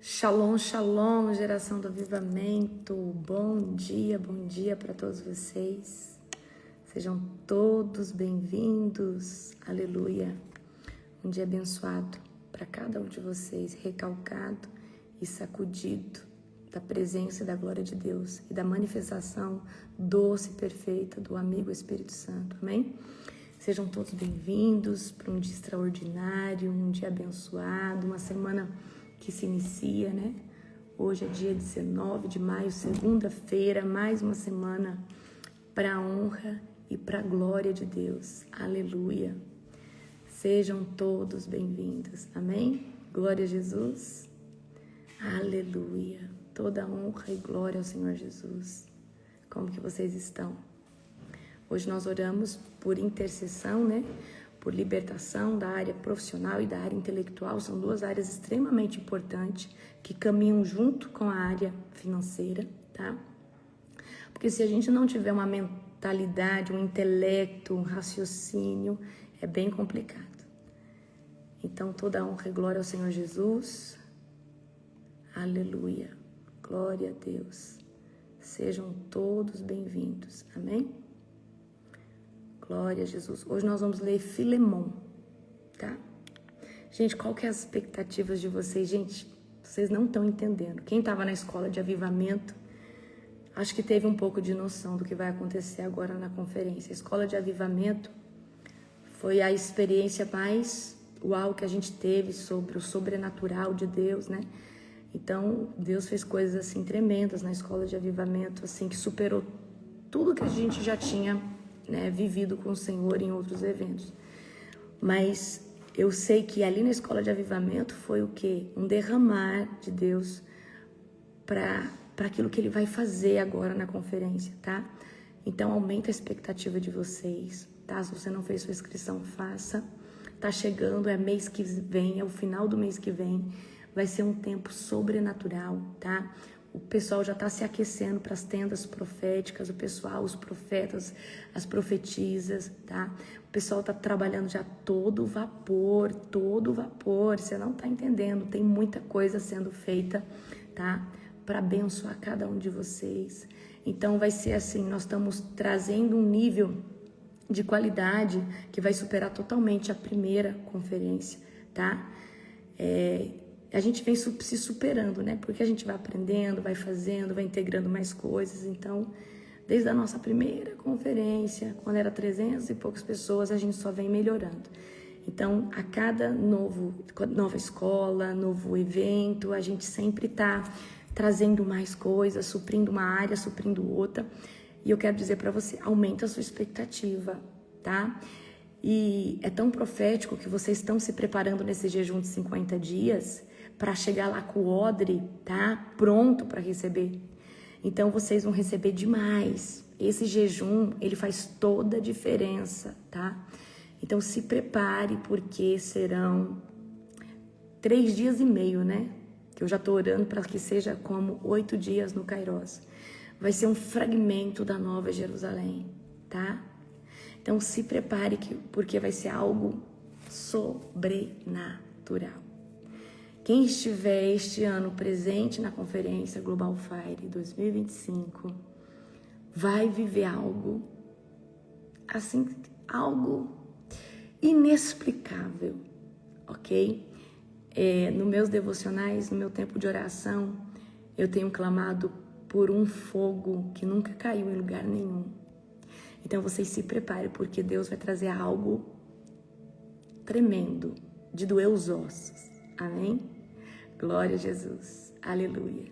Shalom, shalom, geração do avivamento. Bom dia para todos vocês. Sejam todos bem-vindos. Aleluia. Um dia abençoado para cada um de vocês, recalcado e sacudido da presença e da glória de Deus e da manifestação doce e perfeita do amigo Espírito Santo. Amém? Sejam todos bem-vindos para um dia extraordinário, um dia abençoado, uma semana que se inicia, né? Hoje é dia 19 de maio, segunda-feira, mais uma semana para a honra e para a glória de Deus. Aleluia. Sejam todos bem-vindos. Amém? Glória a Jesus. Aleluia. Toda honra e glória ao Senhor Jesus. Como que vocês estão? Hoje nós oramos por intercessão, né? Por libertação da área profissional e da área intelectual. São duas áreas extremamente importantes que caminham junto com a área financeira, tá? Porque se a gente não tiver uma mentalidade, um intelecto, um raciocínio, é bem complicado. Então, toda honra e glória ao Senhor Jesus. Aleluia. Glória a Deus. Sejam todos bem-vindos. Amém? Glória a Jesus. Hoje nós vamos ler Filemon, tá? Gente, qual que é as expectativas de vocês? Gente, vocês não estão entendendo. Quem estava na escola de avivamento, acho que teve um pouco de noção do que vai acontecer agora na conferência. A escola de avivamento foi a experiência mais uau que a gente teve sobre o sobrenatural de Deus, né? Então, Deus fez coisas assim tremendas na escola de avivamento, assim, que superou tudo que a gente já tinha, né, vivido com o Senhor em outros eventos. Mas eu sei que ali na escola de avivamento foi o quê? Um derramar de Deus para aquilo que Ele vai fazer agora na conferência, tá? Então aumenta a expectativa de vocês, tá? Se você não fez sua inscrição, faça. Tá chegando, é mês que vem, é o final do mês que vem. Vai ser um tempo sobrenatural, tá? O pessoal já está se aquecendo para as tendas proféticas, o pessoal, os profetas, as profetisas, tá? O pessoal está trabalhando já todo vapor, você não está entendendo, tem muita coisa sendo feita, tá? Para abençoar cada um de vocês. Então vai ser assim, nós estamos trazendo um nível de qualidade que vai superar totalmente a primeira conferência, tá? A gente vem se superando, né? Porque a gente vai aprendendo, vai fazendo, vai integrando mais coisas. Então, desde a nossa primeira conferência, quando era 300 e poucas pessoas, a gente só vem melhorando. Então, a cada nova escola, novo evento, a gente sempre está trazendo mais coisas, suprindo uma área, suprindo outra. E eu quero dizer para você, aumenta a sua expectativa, tá? E é tão profético que vocês estão se preparando nesse jejum de 50 dias para chegar lá com o odre, tá? Pronto para receber. Então vocês vão receber demais. Esse jejum, ele faz toda a diferença, tá? Então se prepare, porque serão 3 dias e meio, né? Que eu já tô orando para que seja como 8 dias no Kairos. Vai ser um fragmento da Nova Jerusalém, tá? Então se prepare, porque vai ser algo sobrenatural. Quem estiver este ano presente na conferência Global Fire 2025 vai viver algo assim, algo inexplicável, ok? Nos meus devocionais, no meu tempo de oração, eu tenho clamado por um fogo que nunca caiu em lugar nenhum. Então vocês se preparem, porque Deus vai trazer algo tremendo, de doer os ossos. Amém? Glória a Jesus. Aleluia.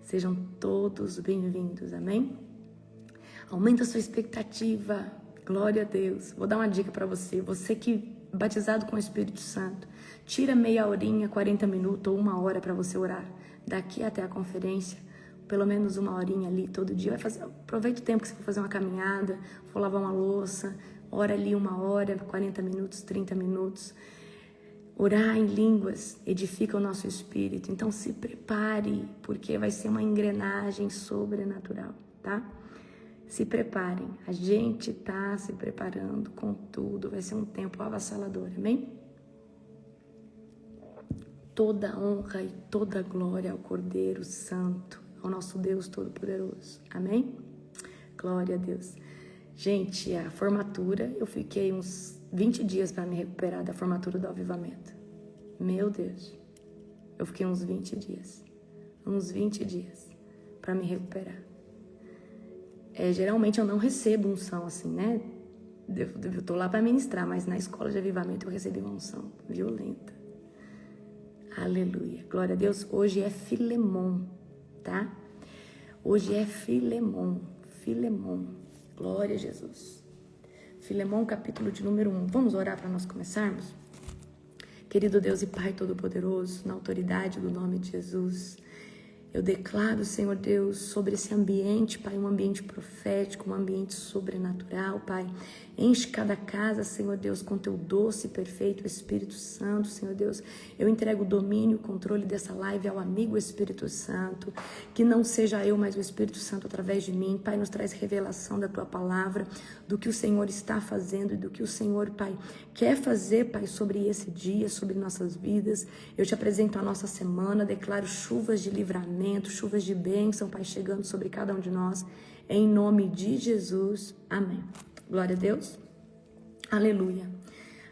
Sejam todos bem-vindos. Amém? Aumenta a sua expectativa. Glória a Deus. Vou dar uma dica para você. Você que é batizado com o Espírito Santo, tira meia horinha, 40 minutos ou 1 hora para você orar. Daqui até a conferência, pelo menos 1 horinha ali todo dia. Aproveita o tempo que você for fazer uma caminhada, for lavar uma louça, ora ali 1 hora, 40 minutos, 30 minutos. Orar em línguas edifica o nosso espírito. Então se prepare, porque vai ser uma engrenagem sobrenatural, tá? Se preparem. A gente tá se preparando com tudo. Vai ser um tempo avassalador, amém? toda honra e toda glória ao Cordeiro Santo, ao nosso Deus Todo-Poderoso. Amém? Glória a Deus. Gente, a formatura, eu fiquei uns 20 dias para me recuperar da formatura do avivamento. Meu Deus, eu fiquei uns 20 dias para me recuperar. Geralmente eu não recebo unção assim, né? Eu tô lá para ministrar, mas na escola de avivamento eu recebi uma unção violenta. Aleluia, glória a Deus. Hoje é Filemon, tá? Hoje é Filemon, glória a Jesus. Filemon, capítulo de número 1. Vamos orar para nós começarmos? Querido Deus e Pai Todo-Poderoso, na autoridade do nome de Jesus, eu declaro, Senhor Deus, sobre esse ambiente, Pai, um ambiente profético, um ambiente sobrenatural, Pai. Enche cada casa, Senhor Deus, com Teu doce e perfeito Espírito Santo, Senhor Deus. Eu entrego o domínio, o controle dessa live ao amigo Espírito Santo. Que não seja eu, mas o Espírito Santo através de mim. Pai, nos traz revelação da Tua palavra, do que o Senhor está fazendo e do que o Senhor, Pai, quer fazer, Pai, sobre esse dia, sobre nossas vidas. Eu te apresento a nossa semana, declaro chuvas de livramento, chuvas de bênção, Pai, chegando sobre cada um de nós. Em nome de Jesus. Amém. Glória a Deus. Aleluia.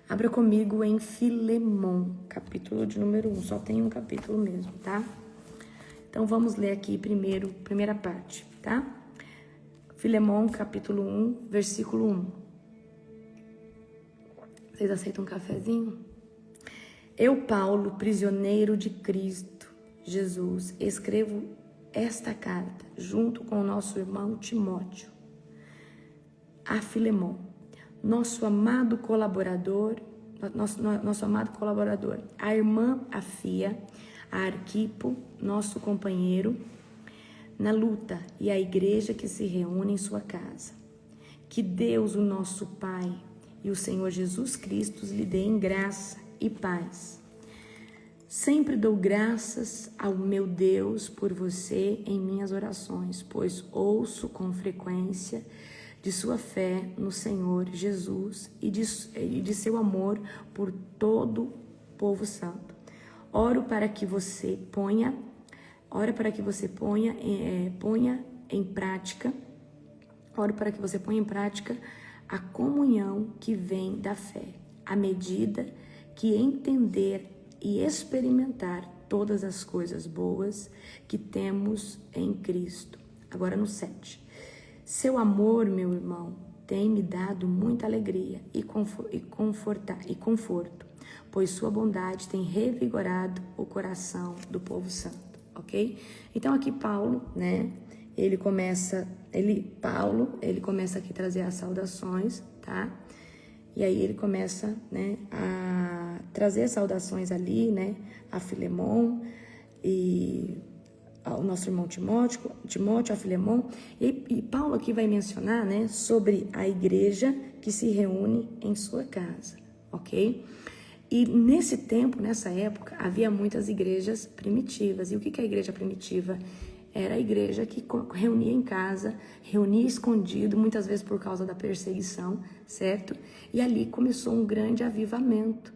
Abra comigo em Filemon, capítulo de número 1. Só tem um capítulo mesmo, tá? Então vamos ler aqui primeiro, primeira parte, tá? Filemon, capítulo 1, versículo 1. Vocês aceitam um cafezinho? Eu, Paulo, prisioneiro de Cristo Jesus, escrevo esta carta junto com o nosso irmão Timóteo a Filemon, nosso amado colaborador, a irmã Afia, a Arquipo, nosso companheiro na luta, e a igreja que se reúne em sua casa. Que Deus, o nosso Pai, e o Senhor Jesus Cristo lhe deem graça e paz. Sempre dou graças ao meu Deus por você em minhas orações, pois ouço com frequência de sua fé no Senhor Jesus e de seu amor por todo o povo santo. Oro para que você ponha em prática a comunhão que vem da fé, à medida que entender e experimentar todas as coisas boas que temos em Cristo. Agora no 7. Seu amor, meu irmão, tem me dado muita alegria e conforto, pois sua bondade tem revigorado o coração do povo santo, ok? Então aqui Paulo, né, ele começa aqui a trazer as saudações, tá? E aí ele começa, né, a trazer as saudações ali, né, a Filemon e ao nosso irmão Timóteo, a Filemon, e Paulo aqui vai mencionar, né, sobre a igreja que se reúne em sua casa, ok? E nesse tempo, nessa época, havia muitas igrejas primitivas. E o que é a igreja primitiva? Era a igreja que reunia em casa, reunia escondido, muitas vezes por causa da perseguição, certo? E ali começou um grande avivamento.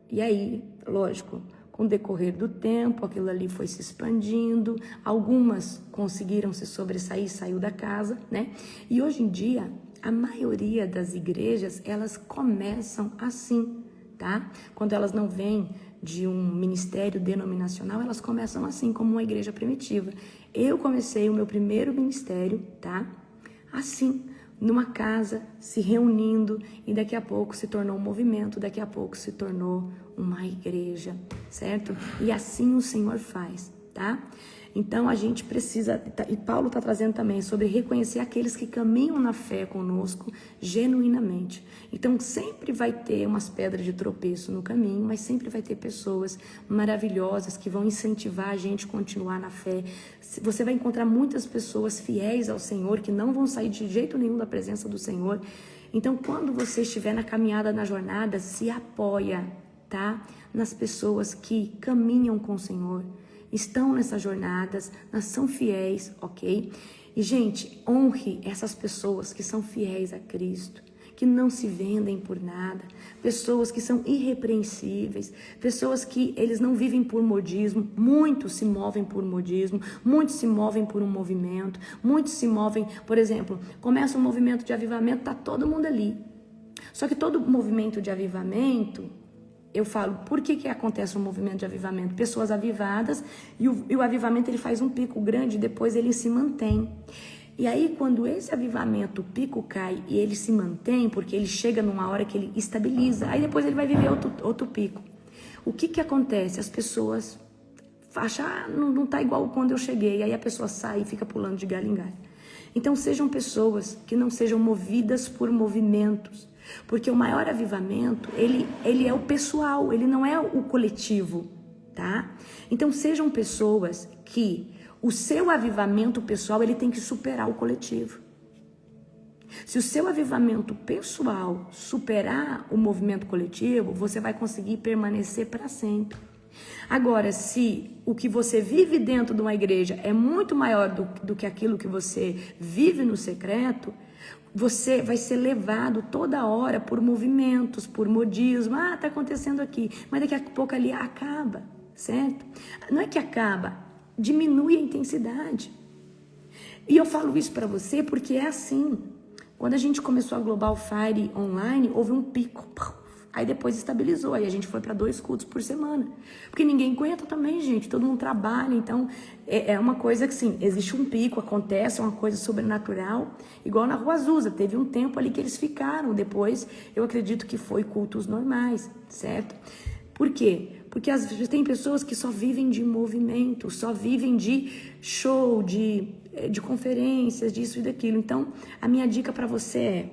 E aí, lógico, com o decorrer do tempo, aquilo ali foi se expandindo, algumas conseguiram se sobressair, saiu da casa, né? E hoje em dia, a maioria das igrejas, elas começam assim, tá? Quando elas não vêm de um ministério denominacional, elas começam assim, como uma igreja primitiva. Eu comecei o meu primeiro ministério, tá? Assim, numa casa, se reunindo, e daqui a pouco se tornou um movimento, daqui a pouco se tornou uma igreja, certo? E assim o Senhor faz, tá? Então a gente precisa, e Paulo está trazendo também sobre reconhecer aqueles que caminham na fé conosco genuinamente. Então sempre vai ter umas pedras de tropeço no caminho, mas sempre vai ter pessoas maravilhosas que vão incentivar a gente a continuar na fé. Você vai encontrar muitas pessoas fiéis ao Senhor que não vão sair de jeito nenhum da presença do Senhor. Então quando você estiver na caminhada, na jornada, se apoia, tá? Nas pessoas que caminham com o Senhor, estão nessas jornadas, são fiéis, ok? E, gente, honre essas pessoas que são fiéis a Cristo, que não se vendem por nada, pessoas que são irrepreensíveis, pessoas que eles não vivem por modismo, muitos se movem por modismo, muitos se movem por um movimento, muitos se movem, por exemplo, começa um movimento de avivamento, tá todo mundo ali. Só que todo movimento de avivamento, eu falo, por que acontece um movimento de avivamento? Pessoas avivadas e o avivamento ele faz um pico grande, depois ele se mantém. E aí, quando esse avivamento, o pico cai e ele se mantém, porque ele chega numa hora que ele estabiliza, aí depois ele vai viver outro pico. O que acontece? As pessoas acham, não tá igual quando eu cheguei, aí a pessoa sai e fica pulando de galho em galho. Então, sejam pessoas que não sejam movidas por movimentos, porque o maior avivamento, ele é o pessoal, ele não é o coletivo, tá? Então, sejam pessoas que o seu avivamento pessoal, ele tem que superar o coletivo. Se o seu avivamento pessoal superar o movimento coletivo, você vai conseguir permanecer para sempre. Agora, se o que você vive dentro de uma igreja é muito maior do que aquilo que você vive no secreto, você vai ser levado toda hora por movimentos, por modismo. Ah, tá acontecendo aqui, mas daqui a pouco ali acaba, certo? Não é que acaba, diminui a intensidade. E eu falo isso para você porque é assim. Quando a gente começou a Global Fire online, houve um pico. Aí depois estabilizou. Aí a gente foi para 2 cultos por semana. Porque ninguém aguenta também, gente. Todo mundo trabalha. Então, é uma coisa que, sim, existe um pico, acontece, é uma coisa sobrenatural. Igual na Rua Azusa. Teve um tempo ali que eles ficaram. Depois, eu acredito que foi cultos normais, certo? Por quê? Porque às vezes tem pessoas que só vivem de movimento, só vivem de show, de conferências, disso e daquilo. Então, a minha dica para você é: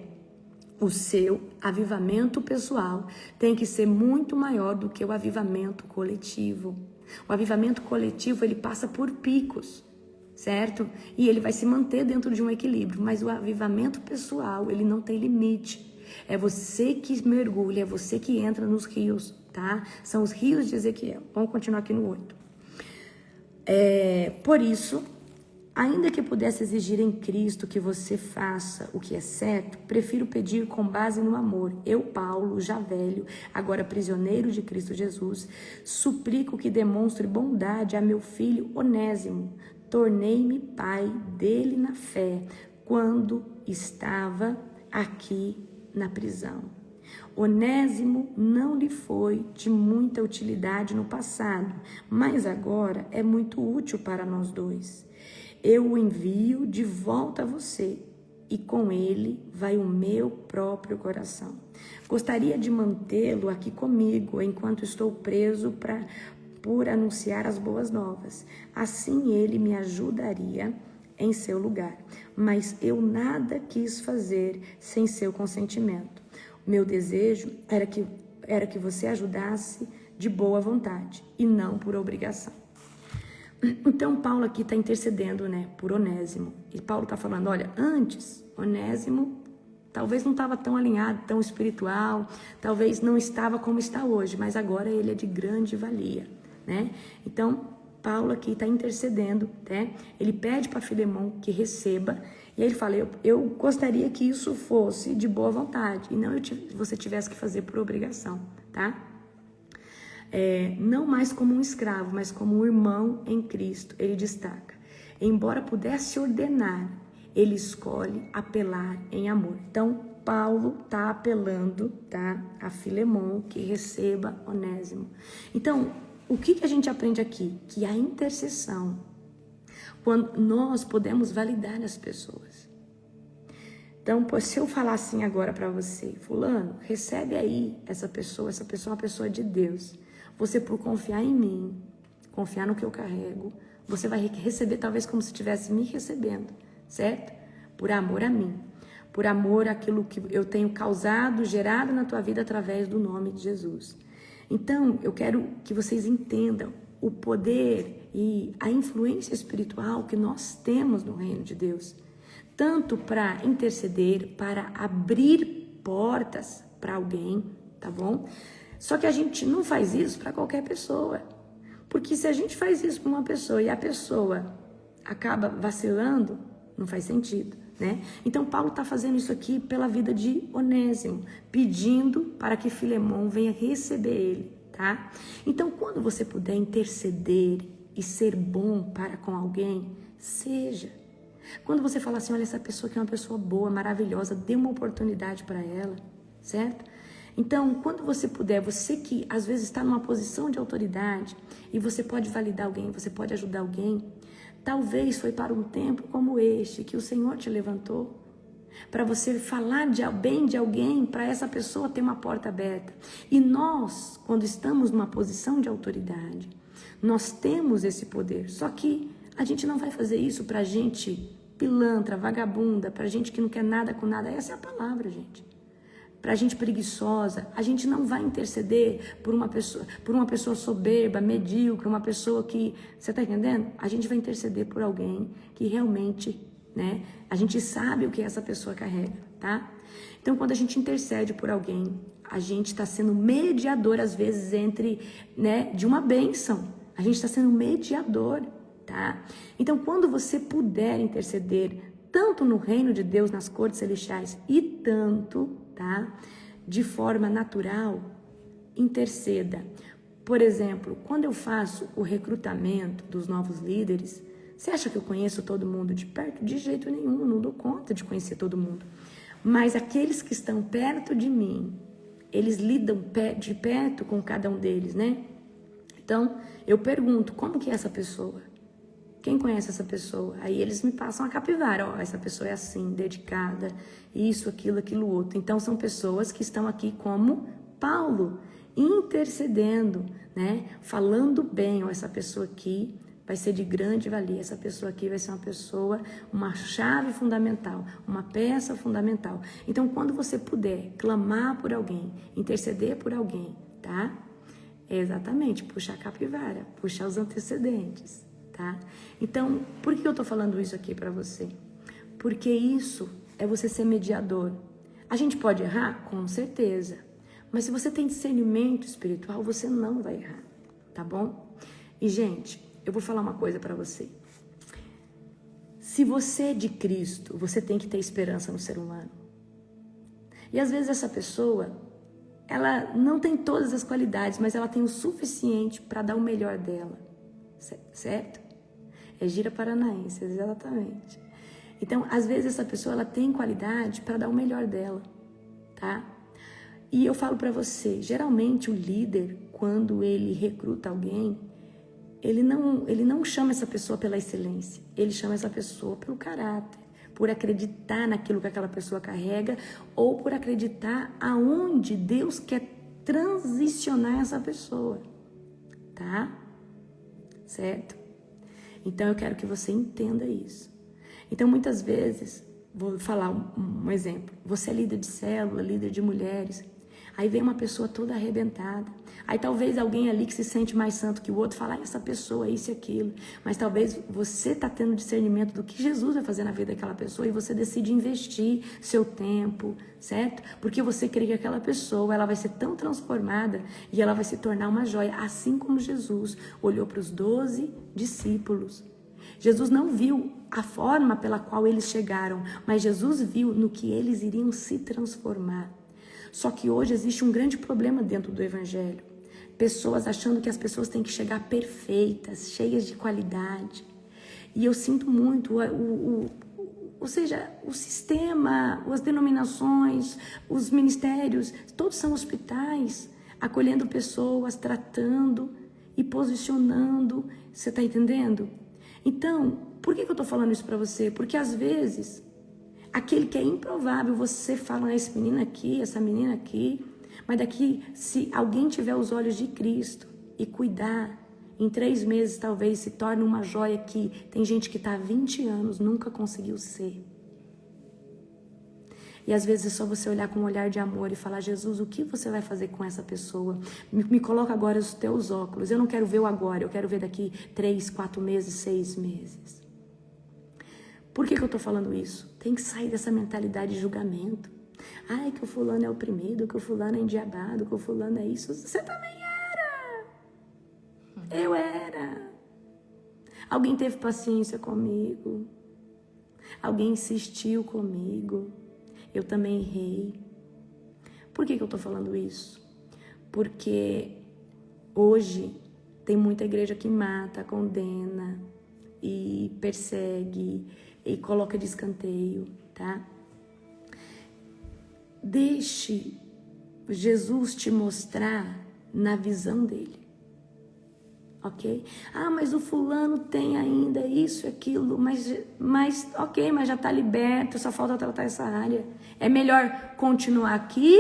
o seu avivamento pessoal tem que ser muito maior do que o avivamento coletivo. O avivamento coletivo, ele passa por picos, certo? E ele vai se manter dentro de um equilíbrio. Mas o avivamento pessoal, ele não tem limite. É você que mergulha, é você que entra nos rios, tá? São os rios de Ezequiel. Vamos continuar aqui no 8. Por isso, ainda que pudesse exigir em Cristo que você faça o que é certo, prefiro pedir com base no amor. Eu, Paulo, já velho, agora prisioneiro de Cristo Jesus, suplico que demonstre bondade a meu filho Onésimo. Tornei-me pai dele na fé quando estava aqui na prisão. Onésimo não lhe foi de muita utilidade no passado, mas agora é muito útil para nós dois. Eu o envio de volta a você, e com ele vai o meu próprio coração. Gostaria de mantê-lo aqui comigo enquanto estou preso por anunciar as boas novas. Assim ele me ajudaria em seu lugar. Mas eu nada quis fazer sem seu consentimento. O meu desejo era que você ajudasse de boa vontade e não por obrigação. Então, Paulo aqui está intercedendo, por Onésimo. E Paulo está falando, olha, antes, Onésimo talvez não estava tão alinhado, tão espiritual, talvez não estava como está hoje, mas agora ele é de grande valia, Então, Paulo aqui está intercedendo, Ele pede para Filemão que receba, e aí ele fala, eu gostaria que isso fosse de boa vontade, e não você tivesse que fazer por obrigação, tá? Não mais como um escravo, mas como um irmão em Cristo, ele destaca. Embora pudesse ordenar, ele escolhe apelar em amor. Então, Paulo está apelando, a Filemão que receba Onésimo. Então, o que a gente aprende aqui? Que a intercessão, quando nós podemos validar as pessoas. Então, se eu falar assim agora para você, fulano, recebe aí essa pessoa é uma pessoa de Deus. Você, por confiar em mim, confiar no que eu carrego, você vai receber talvez como se estivesse me recebendo, certo? Por amor a mim, por amor àquilo que eu tenho causado, gerado na tua vida através do nome de Jesus. Então, eu quero que vocês entendam o poder e a influência espiritual que nós temos no reino de Deus, tanto para interceder, para abrir portas para alguém, tá bom? Só que a gente não faz isso para qualquer pessoa. Porque se a gente faz isso para uma pessoa e a pessoa acaba vacilando, não faz sentido, né? Então Paulo está fazendo isso aqui pela vida de Onésimo, pedindo para que Filemão venha receber ele, tá? Então quando você puder interceder e ser bom para com alguém, seja. Quando você fala assim, olha, essa pessoa que é uma pessoa boa, maravilhosa, dê uma oportunidade para ela, certo? Então, quando você puder, você que às vezes está numa posição de autoridade e você pode validar alguém, você pode ajudar alguém, talvez foi para um tempo como este que o Senhor te levantou, para você falar bem de alguém, para essa pessoa ter uma porta aberta. E nós, quando estamos numa posição de autoridade, nós temos esse poder, só que a gente não vai fazer isso para gente pilantra, vagabunda, para gente que não quer nada com nada. Essa é a palavra, gente. Para gente preguiçosa, a gente não vai interceder por uma pessoa soberba, medíocre, uma pessoa que, você tá entendendo? A gente vai interceder por alguém que realmente, né, a gente sabe o que essa pessoa carrega, tá? Então, quando a gente intercede por alguém, a gente está sendo mediador, às vezes, de uma bênção. A gente está sendo mediador, tá? Então, quando você puder interceder, tanto no reino de Deus, nas cortes celestiais, e tanto, tá, de forma natural, interceda. Por exemplo, quando eu faço o recrutamento dos novos líderes, você acha que eu conheço todo mundo de perto? De jeito nenhum, não dou conta de conhecer todo mundo. Mas aqueles que estão perto de mim, eles lidam de perto com cada um deles, né? Então, eu pergunto, como que é essa pessoa? Quem conhece essa pessoa? Aí eles me passam a capivara. Ó, essa pessoa é assim, dedicada, isso, aquilo outro. Então, são pessoas que estão aqui como Paulo, intercedendo, né? Falando bem, ó, essa pessoa aqui vai ser de grande valia. Essa pessoa aqui vai ser uma chave fundamental, uma peça fundamental. Então, quando você puder clamar por alguém, interceder por alguém, tá? É exatamente, puxar a capivara, puxar os antecedentes, tá? Então, por que eu tô falando isso aqui pra você? Porque isso é você ser mediador. A gente pode errar? Com certeza. Mas se você tem discernimento espiritual, você não vai errar, tá bom? E, gente, eu vou falar uma coisa pra você. Se você é de Cristo, você tem que ter esperança no ser humano. E às vezes essa pessoa, ela não tem todas as qualidades, mas ela tem o suficiente para dar o melhor dela, certo? É gira paranaense, exatamente. Então, às vezes essa pessoa, ela tem qualidade para dar o melhor dela, tá? E eu falo para você, geralmente o líder, quando ele recruta alguém, ele não chama essa pessoa pela excelência, ele chama essa pessoa pelo caráter, por acreditar naquilo que aquela pessoa carrega ou por acreditar aonde Deus quer transicionar essa pessoa, tá? Certo? Então eu quero que você entenda isso. Então muitas vezes, vou falar um exemplo, você é líder de célula, líder de mulheres, aí vem uma pessoa toda arrebentada, aí talvez alguém ali que se sente mais santo que o outro fala, essa pessoa, isso e aquilo, mas talvez você está tendo discernimento do que Jesus vai fazer na vida daquela pessoa e você decide investir seu tempo, certo? Porque você crê que aquela pessoa, ela vai ser tão transformada e ela vai se tornar uma joia, assim como Jesus olhou para os 12 discípulos. Jesus não viu a forma pela qual eles chegaram, mas Jesus viu no que eles iriam se transformar. Só que hoje existe um grande problema dentro do evangelho. Pessoas achando que as pessoas têm que chegar perfeitas, cheias de qualidade. E eu sinto muito, ou seja, o sistema, as denominações, os ministérios, todos são hospitais, acolhendo pessoas, tratando e posicionando. Você está entendendo? Então, por que eu estou falando isso para você? Porque às vezes, aquele que é improvável, você fala, esse menino aqui, essa menina aqui, mas daqui, se alguém tiver os olhos de Cristo e cuidar, em 3 meses talvez se torne uma joia que tem gente que está há 20 anos, nunca conseguiu ser. E às vezes é só você olhar com um olhar de amor e falar, Jesus, o que você vai fazer com essa pessoa? Me coloca agora os teus óculos, eu não quero ver o agora, eu quero ver daqui 3, 4 meses, 6 meses. Por que eu tô falando isso? Tem que sair dessa mentalidade de julgamento. Ai, que o fulano é oprimido, que o fulano é endiabado, que o fulano é isso. Você também era. Eu era. Alguém teve paciência comigo. alguém insistiu comigo, eu também errei. Por que eu tô falando isso? Porque hoje tem muita igreja que mata, condena e persegue e coloca de escanteio, tá? Deixe Jesus te mostrar na visão dele, ok? Ah, mas o fulano tem ainda isso e aquilo, mas ok, mas já tá liberto, só falta tratar essa área. É melhor continuar aqui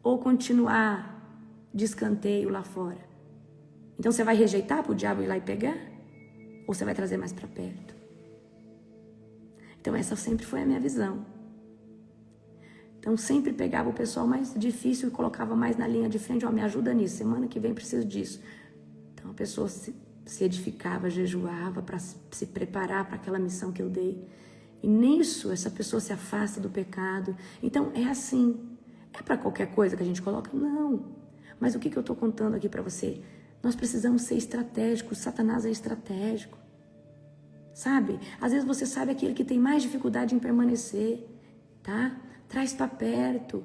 ou continuar de escanteio lá fora? Então você vai rejeitar para o diabo ir lá e pegar? Ou você vai trazer mais para perto? Então essa sempre foi a minha visão. Então sempre pegava o pessoal mais difícil e colocava mais na linha de frente. Ó, me ajuda nisso, semana que vem preciso disso. Então a pessoa se edificava, jejuava para se preparar para aquela missão que eu dei. E nisso essa pessoa se afasta do pecado. Então é assim. É para qualquer coisa que a gente coloca? Não. Mas o que eu estou contando aqui para você? Nós precisamos ser estratégicos. Satanás é estratégico. Sabe? Às vezes você sabe aquele que tem mais dificuldade em permanecer, tá? Traz para perto.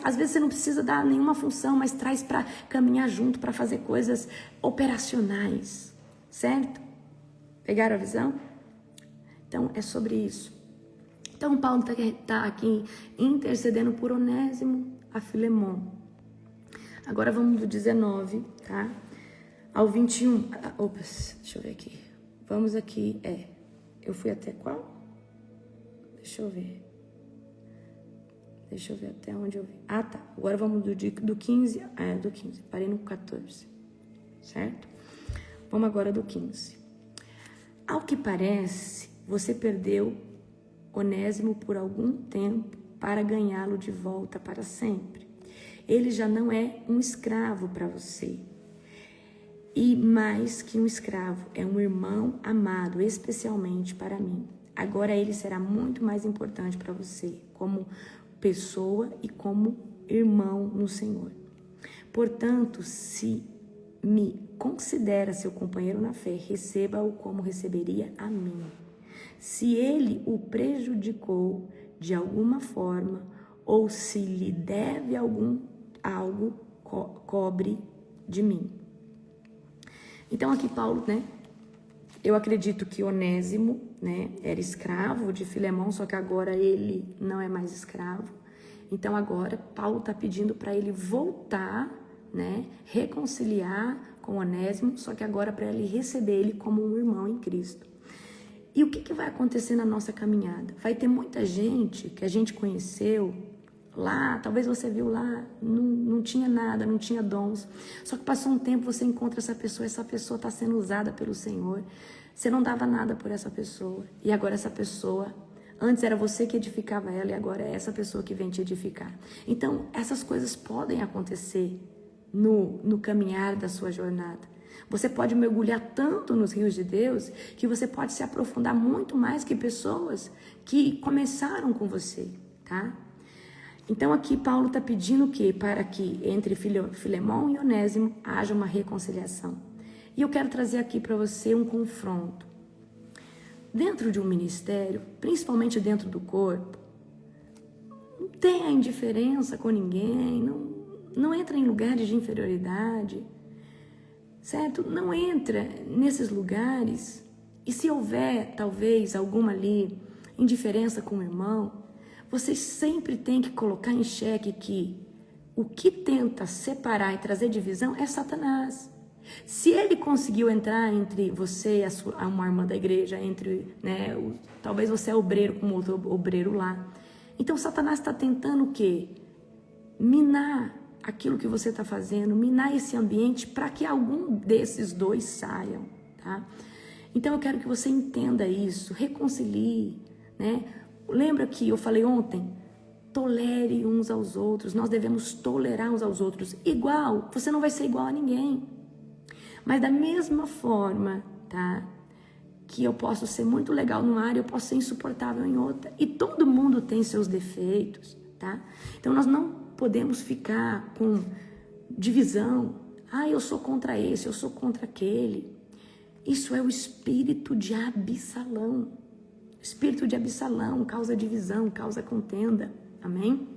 Às vezes você não precisa dar nenhuma função, mas traz para caminhar junto, para fazer coisas operacionais. Certo? Pegaram a visão? Então é sobre isso. Então Paulo está aqui intercedendo por Onésimo a Filemon. Agora vamos do 19, tá? Ao 21. Ops, deixa eu ver aqui. Vamos aqui, eu fui até qual? Deixa eu ver até onde eu vi. Ah, tá. Agora vamos do 15, do 15. Parei no 14, certo? Vamos agora do 15. Ao que parece, você perdeu Onésimo por algum tempo para ganhá-lo de volta para sempre. Ele já não é um escravo para você. E mais que um escravo, é um irmão amado, especialmente para mim. Agora ele será muito mais importante para você, como pessoa e como irmão no Senhor. Portanto, se me considera seu companheiro na fé, receba-o como receberia a mim. Se ele o prejudicou de alguma forma, ou se lhe deve algo, cobre de mim. Então aqui Paulo, eu acredito que Onésimo, era escravo de Filemon, só que agora ele não é mais escravo. Então agora Paulo está pedindo para ele voltar, reconciliar com Onésimo, só que agora para ele receber ele como um irmão em Cristo. E o que vai acontecer na nossa caminhada? Vai ter muita gente que a gente conheceu lá, talvez você viu lá, não tinha nada, não tinha dons. Só que passou um tempo, você encontra essa pessoa está sendo usada pelo Senhor. Você não dava nada por essa pessoa. E agora essa pessoa, antes era você que edificava ela e agora é essa pessoa que vem te edificar. Então, essas coisas podem acontecer no caminhar da sua jornada. Você pode mergulhar tanto nos rios de Deus que você pode se aprofundar muito mais que pessoas que começaram com você, tá? Então aqui Paulo está pedindo o quê? Para que entre Filemon e Onésimo haja uma reconciliação. E eu quero trazer aqui para você um confronto. Dentro de um ministério, principalmente dentro do corpo, não tenha indiferença com ninguém, não entra em lugares de inferioridade, certo? Não entra nesses lugares. E se houver, talvez, alguma ali indiferença com o irmão, vocês sempre têm que colocar em xeque que o que tenta separar e trazer divisão é Satanás. Se ele conseguiu entrar entre você e uma irmã da igreja, talvez você é obreiro como outro obreiro lá. Então Satanás está tentando o quê? Minar aquilo que você está fazendo, minar esse ambiente para que algum desses dois saiam, tá? Então eu quero que você entenda isso, reconcilie, Lembra que eu falei ontem? Tolere uns aos outros. Nós devemos tolerar uns aos outros. Igual, você não vai ser igual a ninguém. Mas da mesma forma, tá? Que eu posso ser muito legal numa área, eu posso ser insuportável em outra. E todo mundo tem seus defeitos, tá? Então nós não podemos ficar com divisão. Ah, eu sou contra esse, eu sou contra aquele. Isso é o espírito de Absalão. Espírito de Absalão causa divisão, causa contenda. Amém?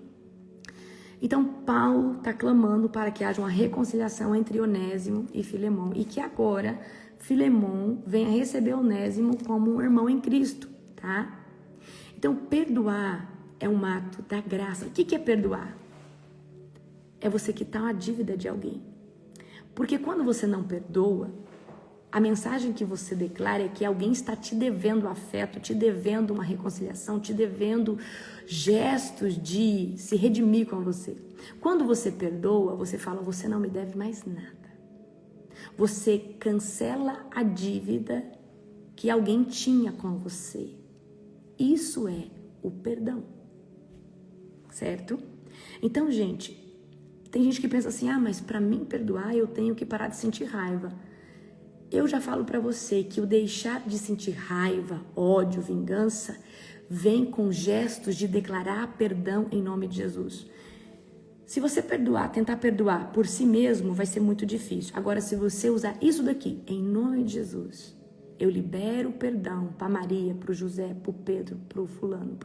Então, Paulo está clamando para que haja uma reconciliação entre Onésimo e Filemão. E que agora Filemão venha receber Onésimo como um irmão em Cristo, tá? Então, perdoar é um ato da graça. O que é perdoar? É você quitar uma dívida de alguém. Porque quando você não perdoa, a mensagem que você declara é que alguém está te devendo afeto, te devendo uma reconciliação, te devendo gestos de se redimir com você. Quando você perdoa, você fala, você não me deve mais nada. Você cancela a dívida que alguém tinha com você. Isso é o perdão. Certo? Então, gente, tem gente que pensa assim, mas para mim perdoar eu tenho que parar de sentir raiva. Eu já falo para você que o deixar de sentir raiva, ódio, vingança, vem com gestos de declarar perdão em nome de Jesus. Se você tentar perdoar por si mesmo, vai ser muito difícil. Agora, se você usar isso daqui, em nome de Jesus, eu libero o perdão para Maria, para o José, para o Pedro, para o fulano,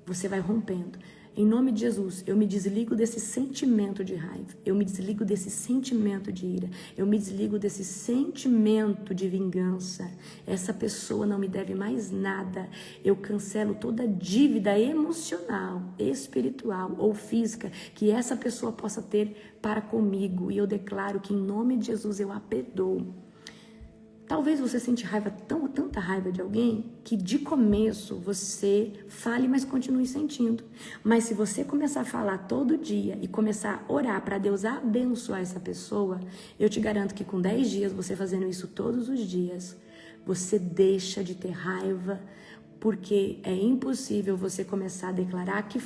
você vai rompendo. Em nome de Jesus, eu me desligo desse sentimento de raiva, eu me desligo desse sentimento de ira, eu me desligo desse sentimento de vingança. Essa pessoa não me deve mais nada. Eu cancelo toda dívida emocional, espiritual ou física que essa pessoa possa ter para comigo. E eu declaro que em nome de Jesus eu a perdoo. Talvez você sente tanta raiva de alguém, que de começo você fale, mas continue sentindo. Mas se você começar a falar todo dia e começar a orar para Deus abençoar essa pessoa, eu te garanto que com 10 dias, você fazendo isso todos os dias, você deixa de ter raiva, porque é impossível você começar a declarar que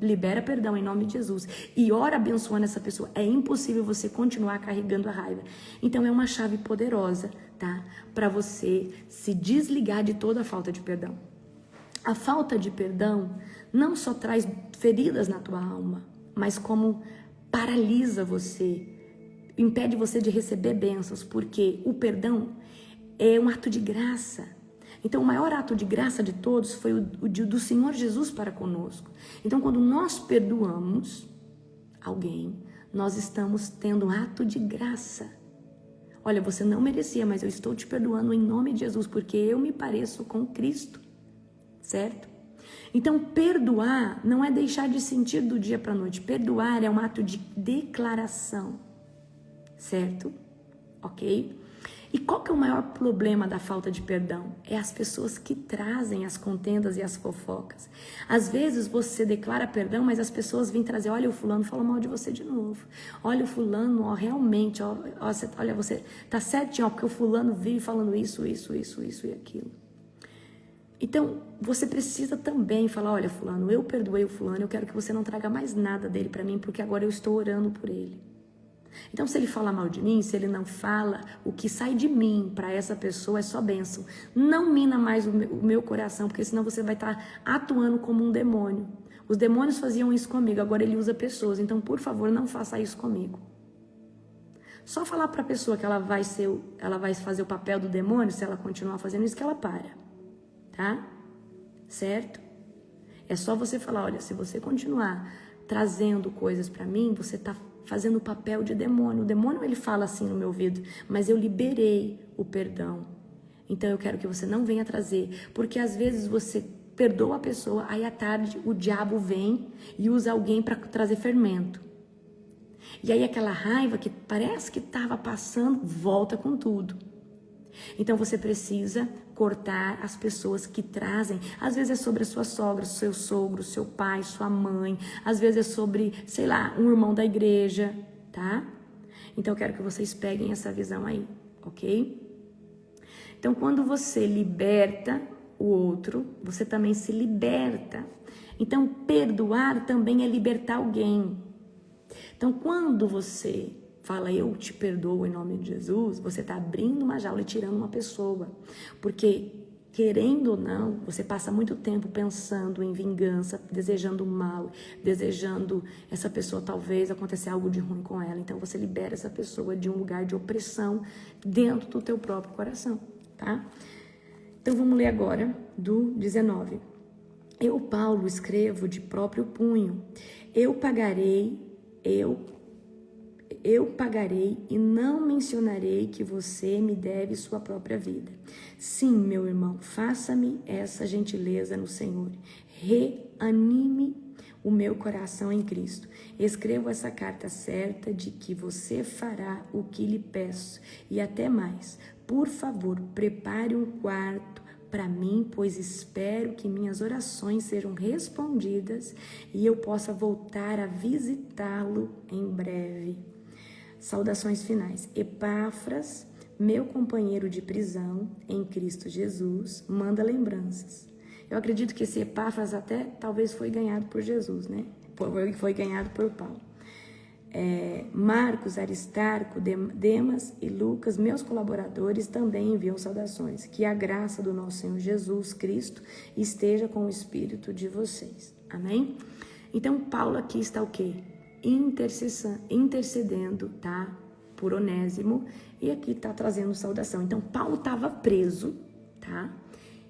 libera perdão em nome de Jesus e ora abençoando essa pessoa. É impossível você continuar carregando a raiva. Então é uma chave poderosa, tá? Para você se desligar de toda a falta de perdão. A falta de perdão não só traz feridas na tua alma, mas como paralisa você, impede você de receber bênçãos, porque o perdão é um ato de graça. Então, o maior ato de graça de todos foi o do Senhor Jesus para conosco. Então, quando nós perdoamos alguém, nós estamos tendo um ato de graça. Olha, você não merecia, mas eu estou te perdoando em nome de Jesus, porque eu me pareço com Cristo, certo? Então, perdoar não é deixar de sentir do dia para a noite. Perdoar é um ato de declaração, certo? Ok? E qual que é o maior problema da falta de perdão? É as pessoas que trazem as contendas e as fofocas. Às vezes você declara perdão, mas as pessoas vêm trazer, olha, o fulano falou mal de você de novo. Olha, o fulano, realmente, olha, você tá certinho, porque o fulano vive falando isso e aquilo. Então, você precisa também falar, olha, fulano, eu perdoei o fulano, eu quero que você não traga mais nada dele para mim, porque agora eu estou orando por ele. Então, se ele fala mal de mim, se ele não fala, o que sai de mim para essa pessoa é só bênção. Não mina mais o meu coração, porque senão você vai estar atuando como um demônio. Os demônios faziam isso comigo, agora ele usa pessoas. Então, por favor, não faça isso comigo. Só falar para a pessoa que ela vai fazer o papel do demônio, se ela continuar fazendo isso, que ela para. Tá? Certo? É só você falar, olha, se você continuar trazendo coisas para mim, você está fazendo o papel de demônio. O demônio, ele fala assim no meu ouvido, mas eu liberei o perdão. Então eu quero que você não venha trazer, porque às vezes você perdoa a pessoa, aí à tarde o diabo vem e usa alguém para trazer fermento. E aí aquela raiva que parece que estava passando, volta com tudo. Então você precisa cortar as pessoas que trazem. Às vezes é sobre a sua sogra, seu sogro, seu pai, sua mãe. Às vezes é sobre, sei lá, um irmão da igreja, tá? Então eu quero que vocês peguem essa visão aí, ok? Então quando você liberta o outro, você também se liberta. Então perdoar também é libertar alguém. Então quando você fala, eu te perdoo em nome de Jesus, você está abrindo uma jaula e tirando uma pessoa. Porque, querendo ou não, você passa muito tempo pensando em vingança, desejando mal, desejando essa pessoa talvez acontecer algo de ruim com ela. Então, você libera essa pessoa de um lugar de opressão dentro do teu próprio coração, tá? Então vamos ler agora do 19. Eu, Paulo, escrevo de próprio punho. Eu pagarei e não mencionarei que você me deve sua própria vida. Sim, meu irmão, faça-me essa gentileza no Senhor. Reanime o meu coração em Cristo. Escrevo essa carta certa de que você fará o que lhe peço e até mais. Por favor, prepare um quarto para mim, pois espero que minhas orações sejam respondidas e eu possa voltar a visitá-lo em breve. Saudações finais. Epáfras, meu companheiro de prisão em Cristo Jesus, manda lembranças. Eu acredito que esse Epáfras até talvez foi ganhado por Jesus, né? Foi ganhado por Paulo. Marcos, Aristarco, Demas e Lucas, meus colaboradores, também enviam saudações. Que a graça do nosso Senhor Jesus Cristo esteja com o espírito de vocês. Amém? Então, Paulo aqui está o quê? Intercedendo, tá? Por Onésimo, e aqui está trazendo saudação. Então, Paulo estava preso, tá?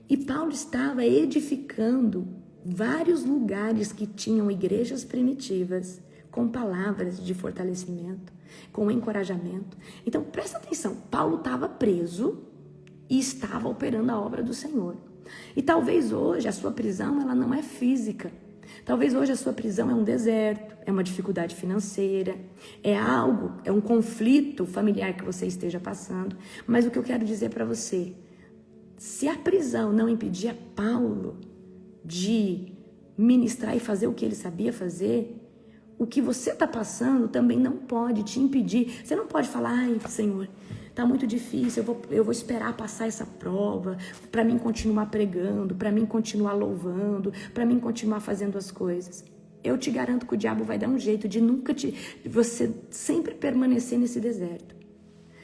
E Paulo estava edificando vários lugares que tinham igrejas primitivas, com palavras de fortalecimento, com encorajamento. Então, presta atenção, Paulo estava preso e estava operando a obra do Senhor. E talvez hoje a sua prisão, ela não é física. Talvez hoje a sua prisão é um deserto, é uma dificuldade financeira, é um conflito familiar que você esteja passando. Mas o que eu quero dizer para você, se a prisão não impedia Paulo de ministrar e fazer o que ele sabia fazer, o que você está passando também não pode te impedir. Você não pode falar, ai, Senhor, está muito difícil, eu vou esperar passar essa prova para mim continuar pregando, para mim continuar louvando, para mim continuar fazendo as coisas. Eu te garanto que o diabo vai dar um jeito de você sempre permanecer nesse deserto.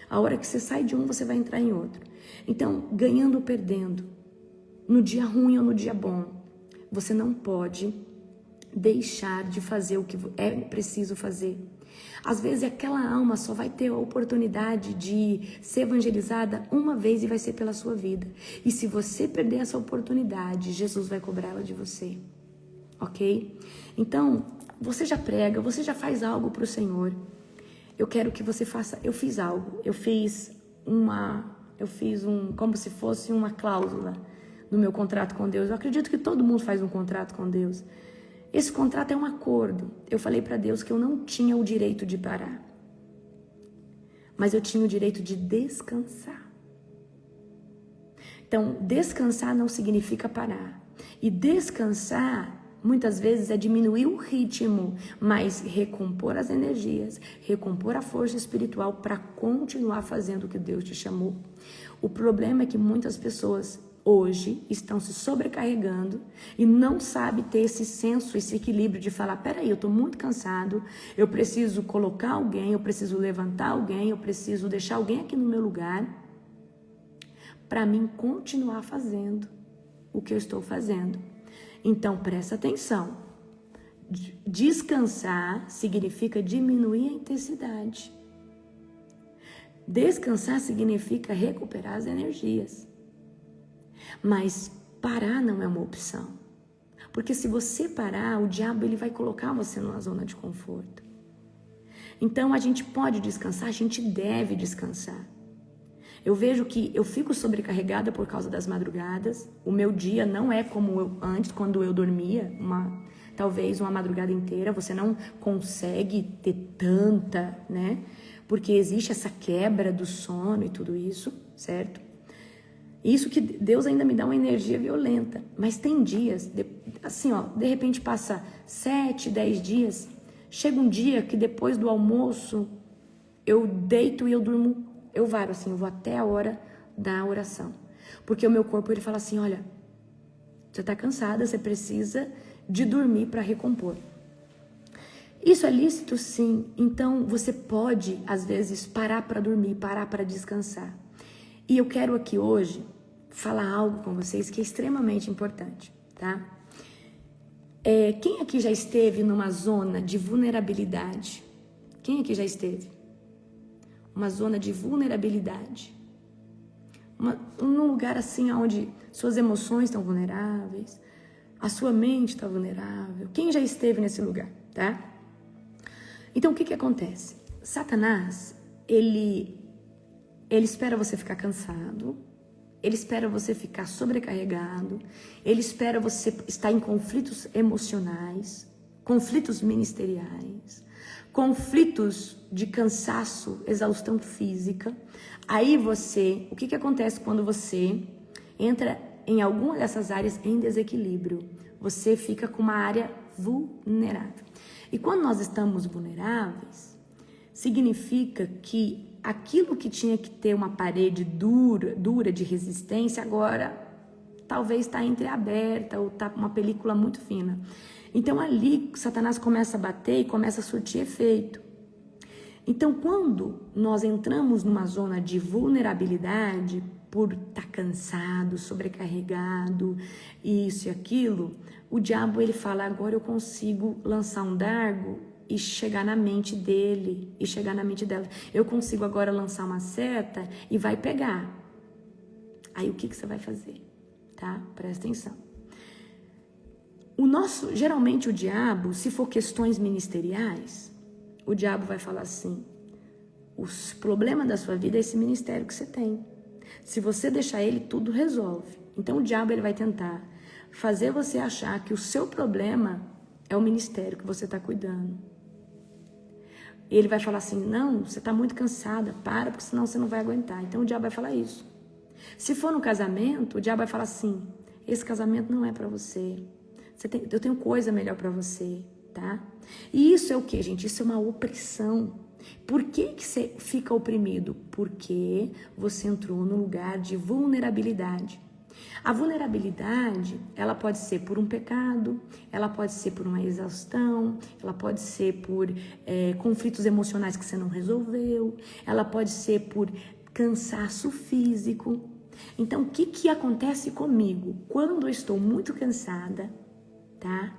A hora que você sai de um, você vai entrar em outro. Então, ganhando ou perdendo, no dia ruim ou no dia bom, você não pode deixar de fazer o que é preciso fazer. Às vezes aquela alma só vai ter a oportunidade de ser evangelizada uma vez e vai ser pela sua vida. E se você perder essa oportunidade, Jesus vai cobrá-la de você. Ok? Então, você já prega, você já faz algo para o Senhor. Eu quero que você faça. Eu fiz algo. Eu fiz como se fosse uma cláusula no meu contrato com Deus. Eu acredito que todo mundo faz um contrato com Deus. Esse contrato é um acordo. Eu falei para Deus que eu não tinha o direito de parar, mas eu tinha o direito de descansar. Então, descansar não significa parar. E descansar, muitas vezes, é diminuir o ritmo, mas recompor as energias, recompor a força espiritual para continuar fazendo o que Deus te chamou. O problema é que muitas pessoas hoje estão se sobrecarregando e não sabem ter esse senso, esse equilíbrio de falar, peraí, eu estou muito cansado, eu preciso colocar alguém, eu preciso levantar alguém, eu preciso deixar alguém aqui no meu lugar para mim continuar fazendo o que eu estou fazendo. Então, presta atenção. Descansar significa diminuir a intensidade. Descansar significa recuperar as energias. Mas parar não é uma opção. Porque se você parar, o diabo ele vai colocar você numa zona de conforto. Então a gente pode descansar, a gente deve descansar. Eu vejo que eu fico sobrecarregada por causa das madrugadas. O meu dia não é como antes, quando eu dormia, talvez uma madrugada inteira. Você não consegue ter tanta, né? Porque existe essa quebra do sono e tudo isso, certo? Isso que Deus ainda me dá uma energia violenta. Mas tem dias, assim, ó, de repente passa 7, 10 dias. Chega um dia que depois do almoço, eu deito e eu durmo, eu varo assim, eu vou até a hora da oração. Porque o meu corpo, ele fala assim, olha, você tá cansada, você precisa de dormir para recompor. Isso é lícito, sim. Então, você pode, às vezes, parar para dormir, parar para descansar. E eu quero aqui hoje falar algo com vocês que é extremamente importante, tá? Quem aqui já esteve numa zona de vulnerabilidade? Quem aqui já esteve? Uma zona de vulnerabilidade. num lugar assim onde suas emoções estão vulneráveis, a sua mente está vulnerável. Quem já esteve nesse lugar, tá? Então, o que acontece? Satanás, ele espera você ficar cansado, ele espera você ficar sobrecarregado, ele espera você estar em conflitos emocionais, conflitos ministeriais, conflitos de cansaço, exaustão física. Aí o que acontece quando você entra em alguma dessas áreas em desequilíbrio? Você fica com uma área vulnerável. E quando nós estamos vulneráveis, significa que aquilo que tinha que ter uma parede dura de resistência, agora talvez está entreaberta ou está uma película muito fina. Então ali Satanás começa a bater e começa a surtir efeito. Então quando nós entramos numa zona de vulnerabilidade, por estar cansado, sobrecarregado, isso e aquilo, o diabo ele fala, agora eu consigo lançar um dardo e chegar na mente dele, e chegar na mente dela. Eu consigo agora lançar uma seta e vai pegar. Aí o que você vai fazer? Tá? Presta atenção. Geralmente o diabo, se for questões ministeriais, o diabo vai falar assim, o problema da sua vida é esse ministério que você tem. Se você deixar ele, tudo resolve. Então o diabo ele vai tentar fazer você achar que o seu problema é o ministério que você está cuidando. Ele vai falar assim, não, você está muito cansada, para, porque senão você não vai aguentar. Então o diabo vai falar isso. Se for no casamento, o diabo vai falar assim, esse casamento não é para você. Eu tenho coisa melhor para você, tá? E isso é o que, gente? Isso é uma opressão. Por que você fica oprimido? Porque você entrou num lugar de vulnerabilidade. A vulnerabilidade, ela pode ser por um pecado, ela pode ser por uma exaustão, ela pode ser por conflitos emocionais que você não resolveu, ela pode ser por cansaço físico. Então, o que acontece comigo? Quando eu estou muito cansada, tá?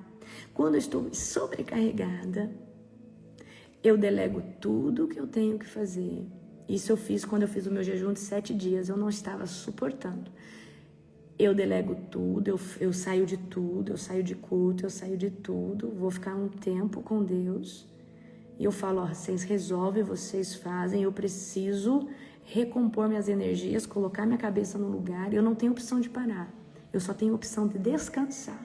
Quando eu estou sobrecarregada, eu delego tudo que eu tenho que fazer. Isso eu fiz quando eu fiz o meu jejum de 7 dias, eu não estava suportando. Eu delego tudo, eu saio de tudo, eu saio de culto, eu saio de tudo, vou ficar um tempo com Deus. E eu falo, ó, vocês resolvem, vocês fazem, eu preciso recompor minhas energias, colocar minha cabeça no lugar, eu não tenho opção de parar, eu só tenho opção de descansar.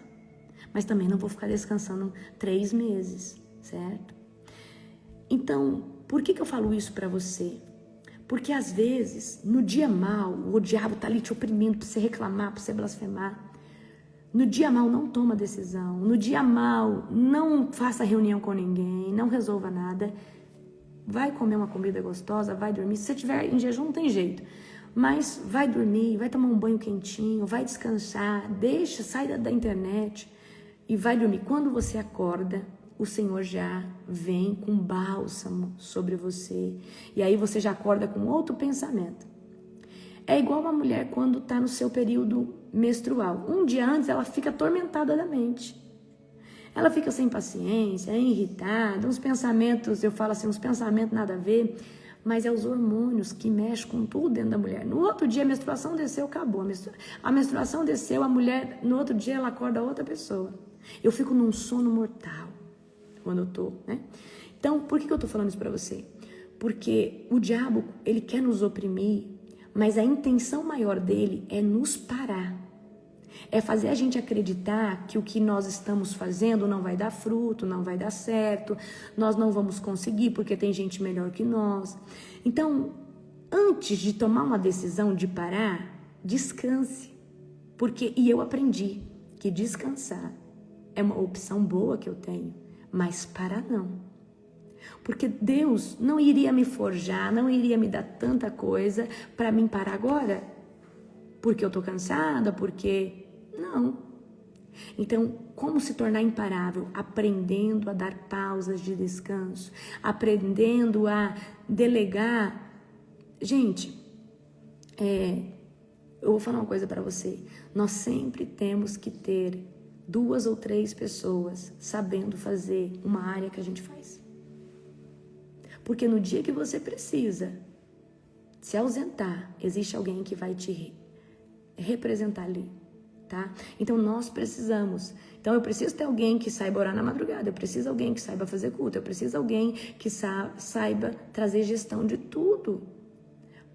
Mas também não vou ficar descansando 3 meses, certo? Então, por que eu falo isso pra você? Porque às vezes, no dia mal, o diabo tá ali te oprimindo pra você reclamar, pra você blasfemar. No dia mal, não toma decisão. No dia mal, não faça reunião com ninguém, não resolva nada. Vai comer uma comida gostosa, vai dormir. Se você estiver em jejum, não tem jeito. Mas vai dormir, vai tomar um banho quentinho, vai descansar, sai da internet e vai dormir. Quando você acorda, o Senhor já vem com bálsamo sobre você. E aí você já acorda com outro pensamento. É igual uma mulher quando está no seu período menstrual. Um dia antes ela fica atormentada da mente. Ela fica sem paciência, irritada, uns pensamentos, eu falo assim, uns pensamentos nada a ver, mas é os hormônios que mexem com tudo dentro da mulher. No outro dia a menstruação desceu, acabou. A menstruação desceu, a mulher, no outro dia ela acorda outra pessoa. Eu fico num sono mortal quando eu tô, né? Então, por que eu tô falando isso pra você? Porque o diabo, ele quer nos oprimir, mas a intenção maior dele é nos parar. É fazer a gente acreditar que o que nós estamos fazendo não vai dar fruto, não vai dar certo, nós não vamos conseguir porque tem gente melhor que nós. Então, antes de tomar uma decisão de parar, descanse. E eu aprendi que descansar é uma opção boa que eu tenho, mas parar não. Porque Deus não iria me forjar, não iria me dar tanta coisa para mim parar agora. Porque eu tô cansada, porque... Não. Então, como se tornar imparável? Aprendendo a dar pausas de descanso, aprendendo a delegar. Gente, eu vou falar uma coisa para você. Nós sempre temos que ter 2 ou 3 pessoas sabendo fazer uma área que a gente faz. Porque no dia que você precisa se ausentar, existe alguém que vai te representar ali, tá? Então nós precisamos. Então eu preciso ter alguém que saiba orar na madrugada, eu preciso de alguém que saiba fazer culto, eu preciso de alguém que saiba trazer gestão de tudo.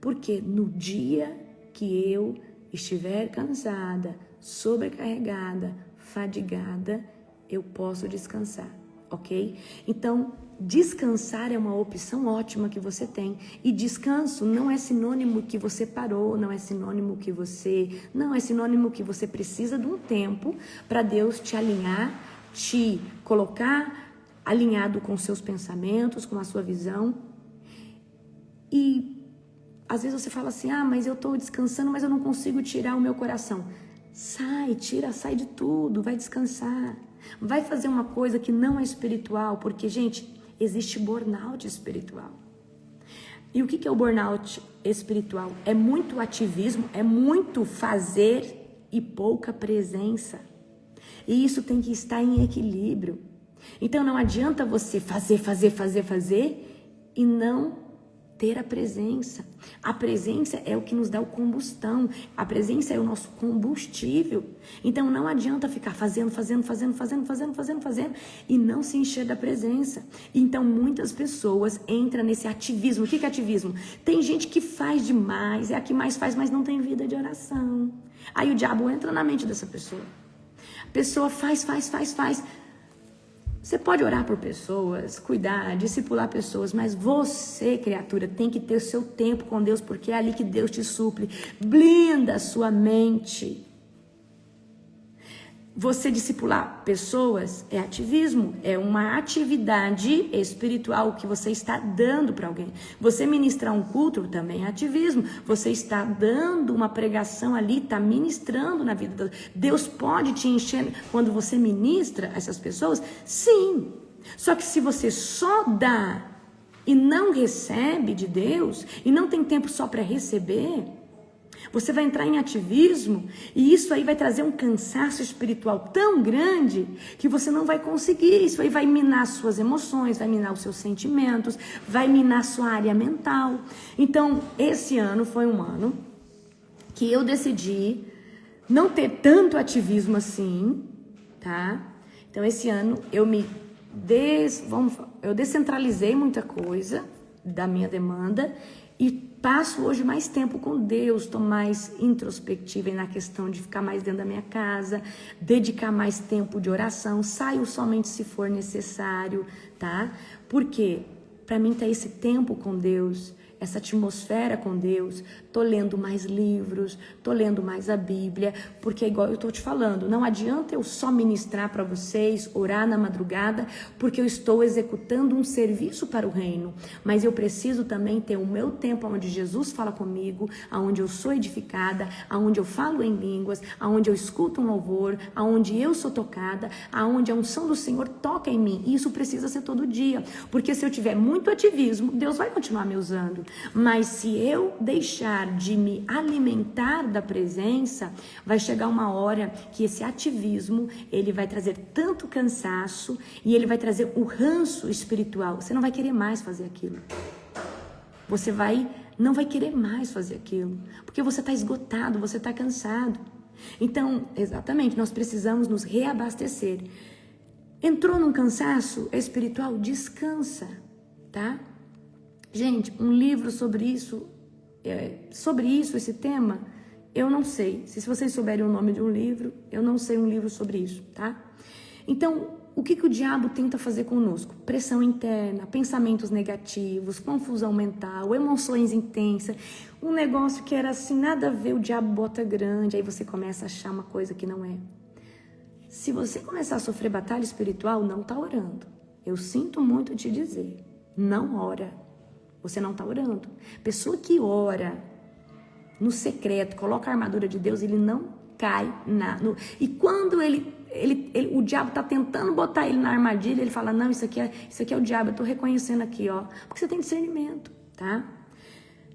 Porque no dia que eu estiver cansada, sobrecarregada, fadigada, eu posso descansar, ok? Então, descansar é uma opção ótima que você tem. E descanso não é sinônimo que você parou, não é sinônimo que você precisa de um tempo para Deus te alinhar, te colocar alinhado com seus pensamentos, com a sua visão. E às vezes você fala assim, mas eu estou descansando, mas eu não consigo tirar o meu coração. Sai de tudo, vai descansar. Vai fazer uma coisa que não é espiritual, porque, gente, existe burnout espiritual. E o que é o burnout espiritual? É muito ativismo, é muito fazer e pouca presença. E isso tem que estar em equilíbrio. Então não adianta você fazer e não ter a presença. A presença é o que nos dá o combustão. A presença é o nosso combustível. Então não adianta ficar fazendo e não se encher da presença. Então muitas pessoas entram nesse ativismo. O que é ativismo? Tem gente que faz demais, é a que mais faz, mas não tem vida de oração. Aí o diabo entra na mente dessa pessoa. A pessoa faz. Você pode orar por pessoas, cuidar, discipular pessoas, mas você, criatura, tem que ter o seu tempo com Deus, porque é ali que Deus te supre. Blinda a sua mente. Você discipular pessoas é ativismo, é uma atividade espiritual que você está dando para alguém. Você ministrar um culto também é ativismo. Você está dando uma pregação ali, está ministrando na vida. Deus pode te encher quando você ministra essas pessoas? Sim. Só que se você só dá e não recebe de Deus, e não tem tempo só para receber, você vai entrar em ativismo e isso aí vai trazer um cansaço espiritual tão grande que você não vai conseguir. Isso aí vai minar suas emoções, vai minar os seus sentimentos, vai minar sua área mental. Então, esse ano foi um ano que eu decidi não ter tanto ativismo assim, tá? Então, esse ano eu eu descentralizei muita coisa da minha demanda e passo hoje mais tempo com Deus, estou mais introspectiva na questão de ficar mais dentro da minha casa, dedicar mais tempo de oração, saio somente se for necessário, tá? Porque para mim tá esse tempo com Deus, essa atmosfera com Deus, tô lendo mais livros, tô lendo mais a Bíblia, porque é igual eu tô te falando, não adianta eu só ministrar para vocês, orar na madrugada, porque eu estou executando um serviço para o reino, mas eu preciso também ter o meu tempo onde Jesus fala comigo, onde eu sou edificada, onde eu falo em línguas, onde eu escuto um louvor, onde eu sou tocada, onde a unção do Senhor toca em mim. Isso precisa ser todo dia, porque se eu tiver muito ativismo, Deus vai continuar me usando. Mas se eu deixar de me alimentar da presença, vai chegar uma hora que esse ativismo, ele vai trazer tanto cansaço e ele vai trazer o ranço espiritual. Você não vai querer mais fazer aquilo. Você não vai querer mais fazer aquilo, porque você está esgotado, você está cansado. Então, exatamente, nós precisamos nos reabastecer. Entrou num cansaço espiritual? Descansa, tá? Gente, um livro sobre isso, esse tema, eu não sei. Se vocês souberem o nome de um livro, eu não sei um livro sobre isso, tá? Então, o que o diabo tenta fazer conosco? Pressão interna, pensamentos negativos, confusão mental, emoções intensas. Um negócio que era assim, nada a ver, o diabo bota grande, aí você começa a achar uma coisa que não é. Se você começar a sofrer batalha espiritual, não tá orando. Eu sinto muito te dizer, não ora. Você não está orando. Pessoa que ora no secreto, coloca a armadura de Deus, ele não cai e quando o diabo está tentando botar ele na armadilha, ele fala, não, isso aqui é o diabo, eu estou reconhecendo aqui, ó. Porque você tem discernimento, tá?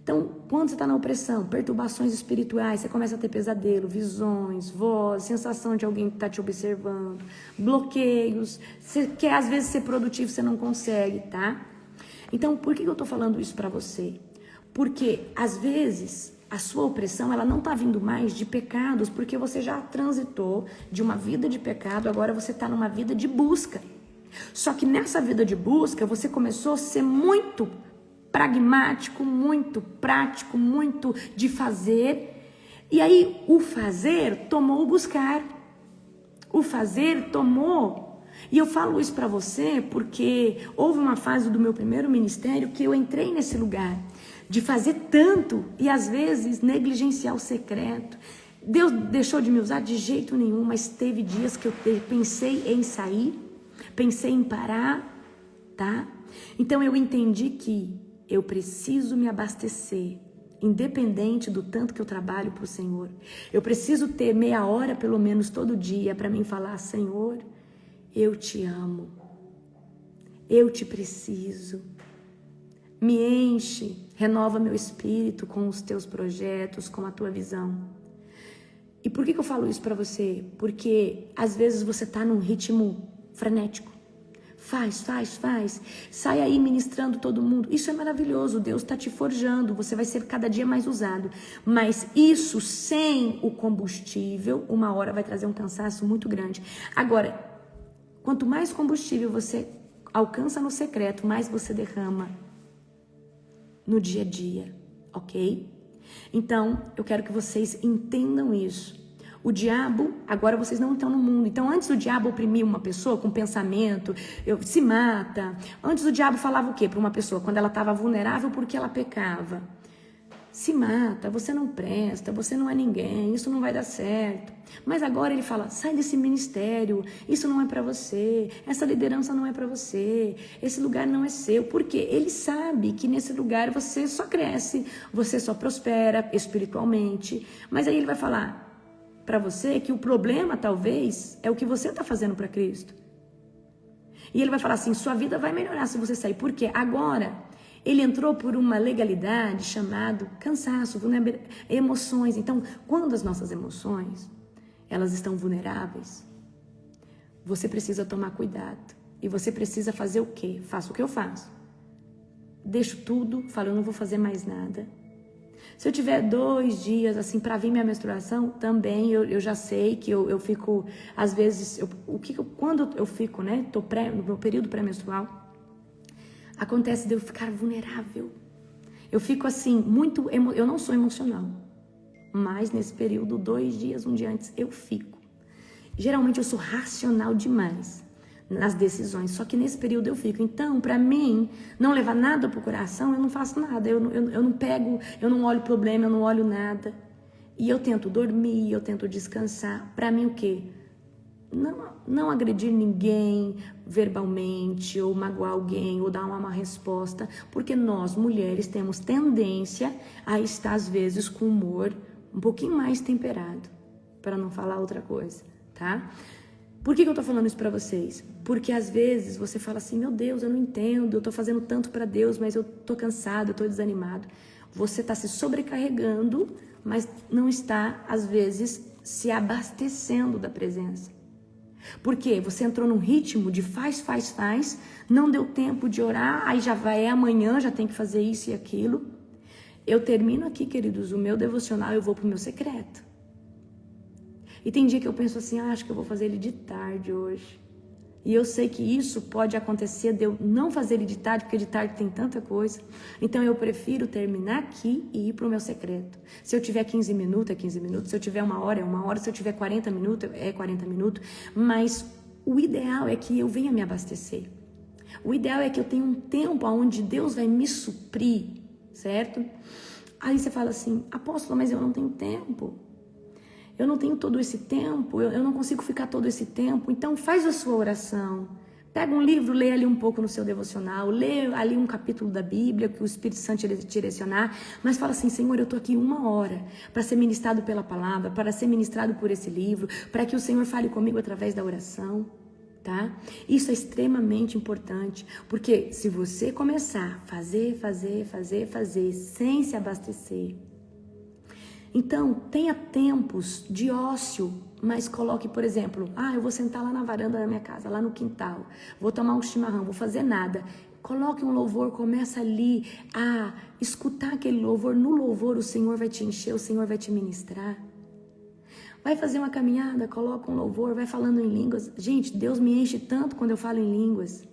Então, quando você está na opressão, perturbações espirituais, você começa a ter pesadelo, visões, voz, sensação de alguém que está te observando, bloqueios, você quer às vezes ser produtivo, você não consegue, tá? Então, por que eu estou falando isso para você? Porque, às vezes, a sua opressão, ela não está vindo mais de pecados, porque você já transitou de uma vida de pecado, agora você está numa vida de busca. Só que nessa vida de busca, você começou a ser muito pragmático, muito prático, muito de fazer. E aí, o fazer tomou o buscar. O fazer tomou. E eu falo isso para você porque houve uma fase do meu primeiro ministério que eu entrei nesse lugar de fazer tanto e às vezes negligenciar o secreto. Deus deixou de me usar de jeito nenhum, mas teve dias que eu pensei em sair, pensei em parar, tá? Então eu entendi que eu preciso me abastecer, independente do tanto que eu trabalho para o Senhor. Eu preciso ter meia hora pelo menos todo dia para mim falar: Senhor, eu te amo, eu te preciso. Me enche, renova meu espírito com os teus projetos, com a tua visão. E por que eu falo isso para você? Porque às vezes você tá num ritmo frenético. Faz. Sai aí ministrando todo mundo. Isso é maravilhoso, Deus tá te forjando, você vai ser cada dia mais usado. Mas isso sem o combustível, uma hora vai trazer um cansaço muito grande. Agora, quanto mais combustível você alcança no secreto, mais você derrama no dia a dia, ok? Então, eu quero que vocês entendam isso. O diabo, agora vocês não estão no mundo. Então, antes o diabo oprimia uma pessoa com pensamento, se mata. Antes o diabo falava o quê para uma pessoa? Quando ela estava vulnerável porque ela pecava. Se mata, você não presta, você não é ninguém, isso não vai dar certo. Mas agora ele fala: sai desse ministério, isso não é para você, essa liderança não é para você, esse lugar não é seu. Porque ele sabe que nesse lugar você só cresce, você só prospera espiritualmente. Mas aí ele vai falar para você que o problema talvez é o que você está fazendo para Cristo. E ele vai falar assim: sua vida vai melhorar se você sair. Por quê? Agora ele entrou por uma legalidade chamada cansaço, emoções. Então, quando as nossas emoções, elas estão vulneráveis, você precisa tomar cuidado. E você precisa fazer o quê? Faço o que eu faço. Deixo tudo, falo: eu não vou fazer mais nada. Se eu tiver 2 dias assim para vir minha menstruação, também eu já sei que eu fico, às vezes, quando eu fico, né, no meu período pré-menstrual, acontece de eu ficar vulnerável. Eu fico assim, eu não sou emocional, mas nesse período, 2 dias, 1 dia antes, eu fico. Geralmente eu sou racional demais nas decisões, só que nesse período eu fico. Então, para mim, não levar nada pro coração, eu não faço nada. Eu não pego, eu não olho problema, eu não olho nada. E eu tento dormir, eu tento descansar. Para mim, o quê? Não agredir ninguém verbalmente, ou magoar alguém, ou dar uma má resposta, porque nós, mulheres, temos tendência a estar, às vezes, com humor um pouquinho mais temperado, para não falar outra coisa, tá? Por que eu tô falando isso pra vocês? Porque às vezes você fala assim: meu Deus, eu não entendo, eu tô fazendo tanto pra Deus, mas eu tô cansado, eu tô desanimado. Você tá se sobrecarregando, mas não está, às vezes, se abastecendo da presença. Porque você entrou num ritmo de faz, não deu tempo de orar, aí já vai, amanhã, já tem que fazer isso e aquilo. Eu termino aqui, queridos, o meu devocional, eu vou pro meu secreto. E tem dia que eu penso assim: acho que eu vou fazer ele de tarde hoje. E eu sei que isso pode acontecer de eu não fazer ele de tarde, porque de tarde tem tanta coisa. Então eu prefiro terminar aqui e ir pro meu secreto. Se eu tiver 15 minutos, é 15 minutos. Se eu tiver 1 hora, é 1 hora. Se eu tiver 40 minutos, é 40 minutos. Mas o ideal é que eu venha me abastecer. O ideal é que eu tenha um tempo onde Deus vai me suprir, certo? Aí você fala assim: apóstolo, mas eu não tenho tempo. Eu não tenho todo esse tempo, eu não consigo ficar todo esse tempo. Então faz a sua oração. Pega um livro, lê ali um pouco no seu devocional, lê ali um capítulo da Bíblia que o Espírito Santo te direcionar, mas fala assim: Senhor, eu estou aqui 1 hora para ser ministrado pela palavra, para ser ministrado por esse livro, para que o Senhor fale comigo através da oração, tá? Isso é extremamente importante, porque se você começar a fazer sem se abastecer, então, tenha tempos de ócio, mas coloque, por exemplo, eu vou sentar lá na varanda da minha casa, lá no quintal, vou tomar um chimarrão, vou fazer nada. Coloque um louvor, começa ali a escutar aquele louvor. No louvor o Senhor vai te encher, o Senhor vai te ministrar. Vai fazer uma caminhada, coloca um louvor, vai falando em línguas. Gente, Deus me enche tanto quando eu falo em línguas,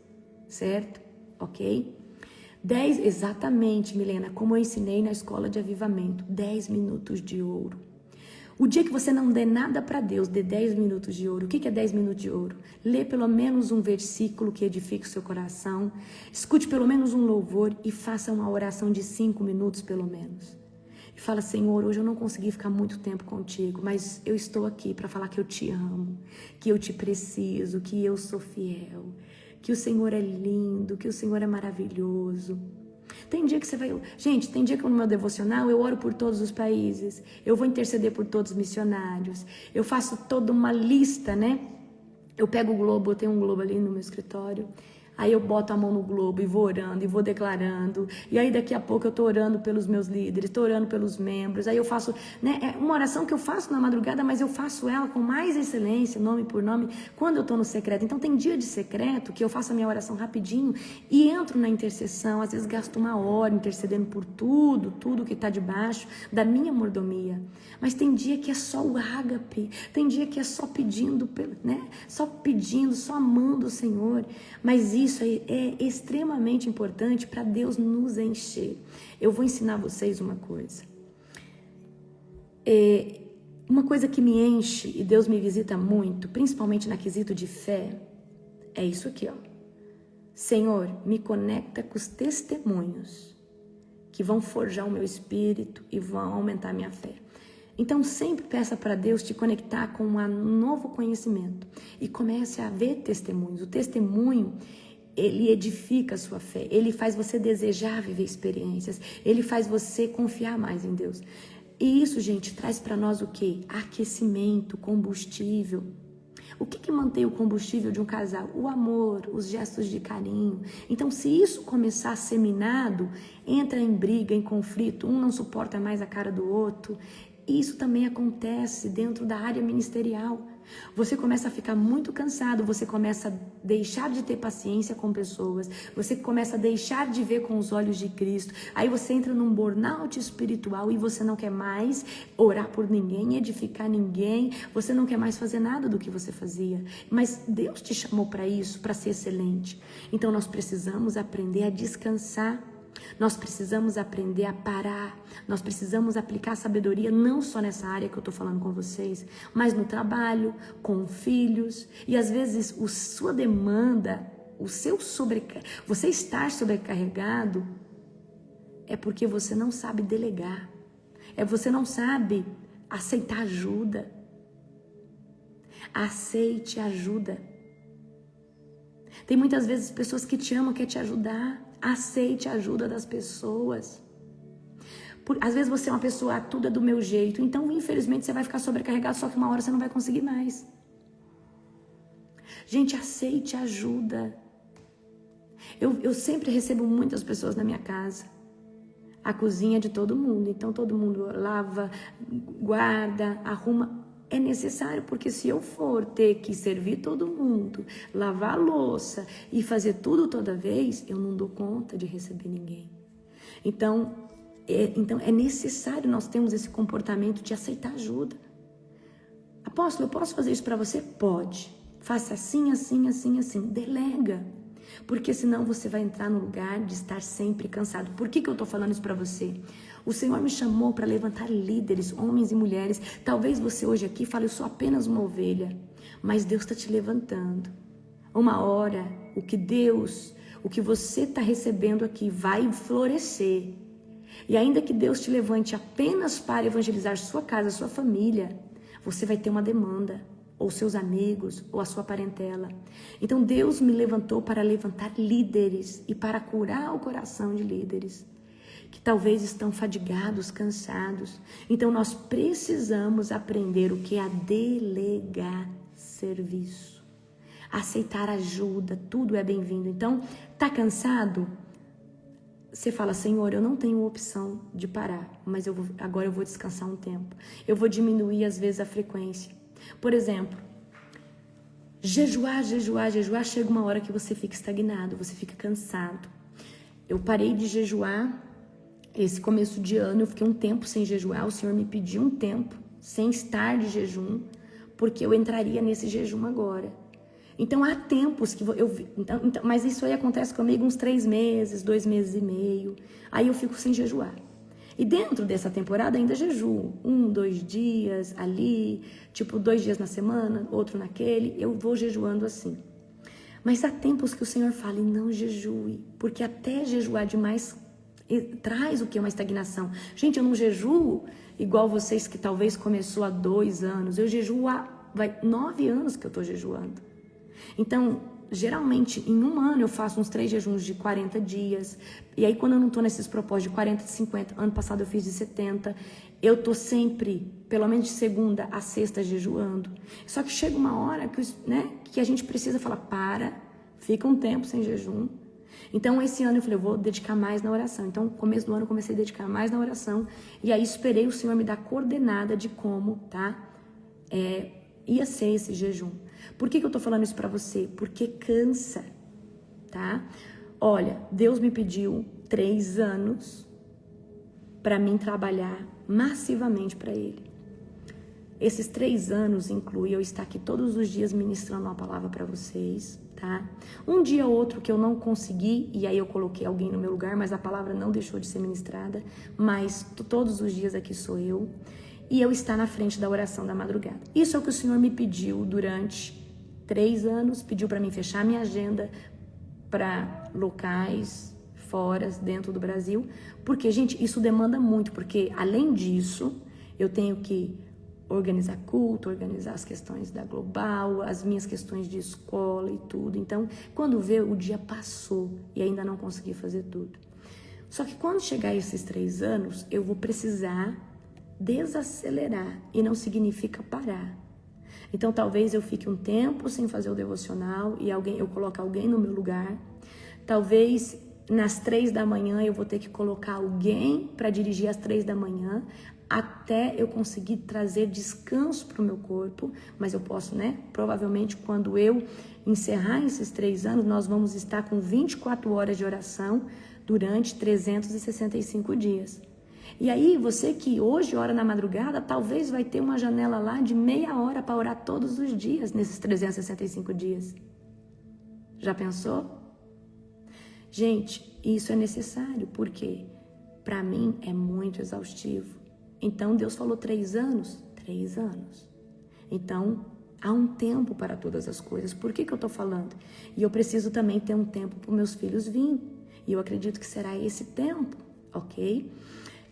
certo? Ok? 10, exatamente, Milena, como eu ensinei na escola de avivamento, 10 minutos de ouro. O dia que você não der nada para Deus, dê 10 minutos de ouro. O que é 10 minutos de ouro? Lê pelo menos um versículo que edifique o seu coração, escute pelo menos um louvor e faça uma oração de 5 minutos pelo menos. E fala, Senhor, hoje eu não consegui ficar muito tempo contigo, mas eu estou aqui para falar que eu te amo, que eu te preciso, que eu sou fiel, que o Senhor é lindo, que o Senhor é maravilhoso. Tem dia que você vai... Gente, tem dia que no meu devocional eu oro por todos os países, eu vou interceder por todos os missionários, eu faço toda uma lista, né? Eu pego o globo, eu tenho um globo ali no meu escritório, aí eu boto a mão no globo e vou orando, e vou declarando, e aí daqui a pouco eu tô orando pelos meus líderes, tô orando pelos membros, aí eu faço, né, é uma oração que eu faço na madrugada, mas eu faço ela com mais excelência, nome por nome, quando eu tô no secreto. Então tem dia de secreto que eu faço a minha oração rapidinho e entro na intercessão, às vezes gasto uma hora intercedendo por tudo que tá debaixo da minha mordomia. Mas tem dia que é só o ágape, tem dia que é só pedindo, né, só pedindo, só amando o Senhor, mas isso é extremamente importante para Deus nos encher. Eu vou ensinar vocês uma coisa. Uma coisa que me enche e Deus me visita muito, principalmente na quesito de fé, é isso aqui, ó. Senhor, me conecta com os testemunhos que vão forjar o meu espírito e vão aumentar a minha fé. Então sempre peça para Deus te conectar com um novo conhecimento e comece a ver testemunhos. O testemunho, ele edifica a sua fé, ele faz você desejar viver experiências, ele faz você confiar mais em Deus. E isso, gente, traz para nós o quê? Aquecimento, combustível. O que mantém o combustível de um casal? O amor, os gestos de carinho. Então, se isso começar a ser minado, entra em briga, em conflito, um não suporta mais a cara do outro. Isso também acontece dentro da área ministerial. Você começa a ficar muito cansado, você começa a deixar de ter paciência com pessoas, você começa a deixar de ver com os olhos de Cristo, aí você entra num burnout espiritual e você não quer mais orar por ninguém, edificar ninguém, você não quer mais fazer nada do que você fazia. Mas Deus te chamou para isso, para ser excelente. Então nós precisamos aprender a descansar. Nós precisamos aprender a parar, nós precisamos aplicar sabedoria não só nessa área que eu estou falando com vocês, mas no trabalho, com filhos, e às vezes a sua demanda, você estar sobrecarregado é porque você não sabe delegar, você não sabe aceitar ajuda. Aceite ajuda. Tem muitas vezes pessoas que te amam, querem te ajudar. Aceite a ajuda das pessoas. Às vezes você é uma pessoa, tudo é do meu jeito, então infelizmente você vai ficar sobrecarregado, só que uma hora você não vai conseguir mais. Gente, aceite ajuda. Eu sempre recebo muitas pessoas na minha casa. A cozinha é de todo mundo, então todo mundo lava, guarda, arruma. É necessário, porque se eu for ter que servir todo mundo, lavar a louça e fazer tudo toda vez, eu não dou conta de receber ninguém. Então é necessário nós termos esse comportamento de aceitar ajuda. Apóstolo, eu posso fazer isso para você? Pode. Faça assim, assim, assim, assim. Delega. Porque senão você vai entrar no lugar de estar sempre cansado. Por que eu estou falando isso para você? O Senhor me chamou para levantar líderes, homens e mulheres. Talvez você hoje aqui fale, eu sou apenas uma ovelha. Mas Deus está te levantando. Uma hora, o que você está recebendo aqui vai florescer. E ainda que Deus te levante apenas para evangelizar sua casa, sua família, você vai ter uma demanda. Ou seus amigos, ou a sua parentela. Então Deus me levantou para levantar líderes e para curar o coração de líderes que talvez estão fadigados, cansados. Então nós precisamos aprender o que é delegar serviço, aceitar ajuda, tudo é bem-vindo. Então, tá cansado? Você fala, Senhor, eu não tenho opção de parar, mas agora eu vou descansar um tempo. Eu vou diminuir às vezes a frequência. Por exemplo, jejuar, chega uma hora que você fica estagnado, você fica cansado. Eu parei de jejuar. Esse começo de ano eu fiquei um tempo sem jejuar. O Senhor me pediu um tempo sem estar de jejum, porque eu entraria nesse jejum agora. Então há tempos que eu vi, mas isso aí acontece comigo uns 3 meses, 2 meses e meio. Aí eu fico sem jejuar. E dentro dessa temporada ainda jejuo 1, 2 dias ali, tipo 2 dias na semana, outro naquele. Eu vou jejuando assim. Mas há tempos que o Senhor fala, não jejue, porque até jejuar demais traz o que? Uma estagnação. Gente, eu não jejuo igual vocês que talvez começou há 2 anos. Eu jejuo há 9 anos que eu estou jejuando. Então, geralmente, em um ano eu faço uns 3 jejuns de 40 dias. E aí, quando eu não estou nesses propósitos de 40, de 50, ano passado eu fiz de 70, eu estou sempre, pelo menos de segunda a sexta, jejuando. Só que chega uma hora que a gente precisa falar, fica um tempo sem jejum. Então, esse ano eu falei, eu vou dedicar mais na oração. Então, no começo do ano eu comecei a dedicar mais na oração. E aí, esperei o Senhor me dar coordenada de como, ia ser esse jejum. Por que eu tô falando isso pra você? Porque cansa, tá? Olha, Deus me pediu 3 anos pra mim trabalhar massivamente pra Ele. Esses 3 anos inclui eu estar aqui todos os dias ministrando uma palavra pra vocês, tá? Um dia ou outro que eu não consegui, e aí eu coloquei alguém no meu lugar, mas a palavra não deixou de ser ministrada, mas todos os dias aqui sou eu. E eu estar na frente da oração da madrugada. Isso é o que o Senhor me pediu durante 3 anos, pediu para mim fechar minha agenda para locais fora, dentro do Brasil, porque, gente, isso demanda muito, porque além disso, eu tenho que organizar culto, organizar as questões da Global, as minhas questões de escola e tudo. Então, quando vê, o dia passou e ainda não consegui fazer tudo. Só que quando chegar esses 3 anos, eu vou precisar desacelerar, e não significa parar. Então talvez eu fique um tempo sem fazer o devocional e eu coloque alguém no meu lugar. Talvez nas 3 da manhã eu vou ter que colocar alguém para dirigir às 3 da manhã, até eu conseguir trazer descanso para o meu corpo. Mas eu posso, provavelmente quando eu encerrar esses 3 anos, nós vamos estar com 24 horas de oração durante 365 dias. E aí, você que hoje ora na madrugada, talvez vai ter uma janela lá de meia hora para orar todos os dias, nesses 365 dias. Já pensou? Gente, isso é necessário, porque para mim é muito exaustivo. Então, Deus falou 3 anos? 3 anos. Então, há um tempo para todas as coisas. Por que eu estou falando? E eu preciso também ter um tempo para os meus filhos virem. E eu acredito que será esse tempo, ok?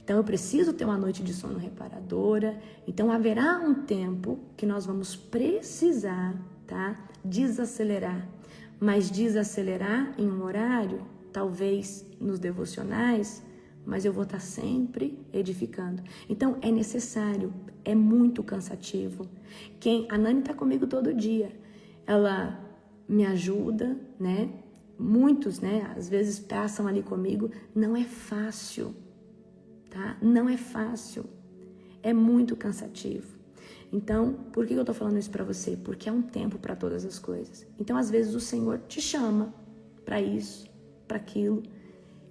Então, eu preciso ter uma noite de sono reparadora. Então, haverá um tempo que nós vamos precisar, desacelerar. Mas desacelerar em um horário, talvez nos devocionais, mas eu vou estar sempre edificando. Então, é necessário, é muito cansativo. A Nani está comigo todo dia. Ela me ajuda, Muitos, às vezes passam ali comigo. Não é fácil. Não é fácil, é muito cansativo. Então, por que eu tô falando isso para você? Porque é um tempo para todas as coisas. Então, às vezes o Senhor te chama para isso, para aquilo,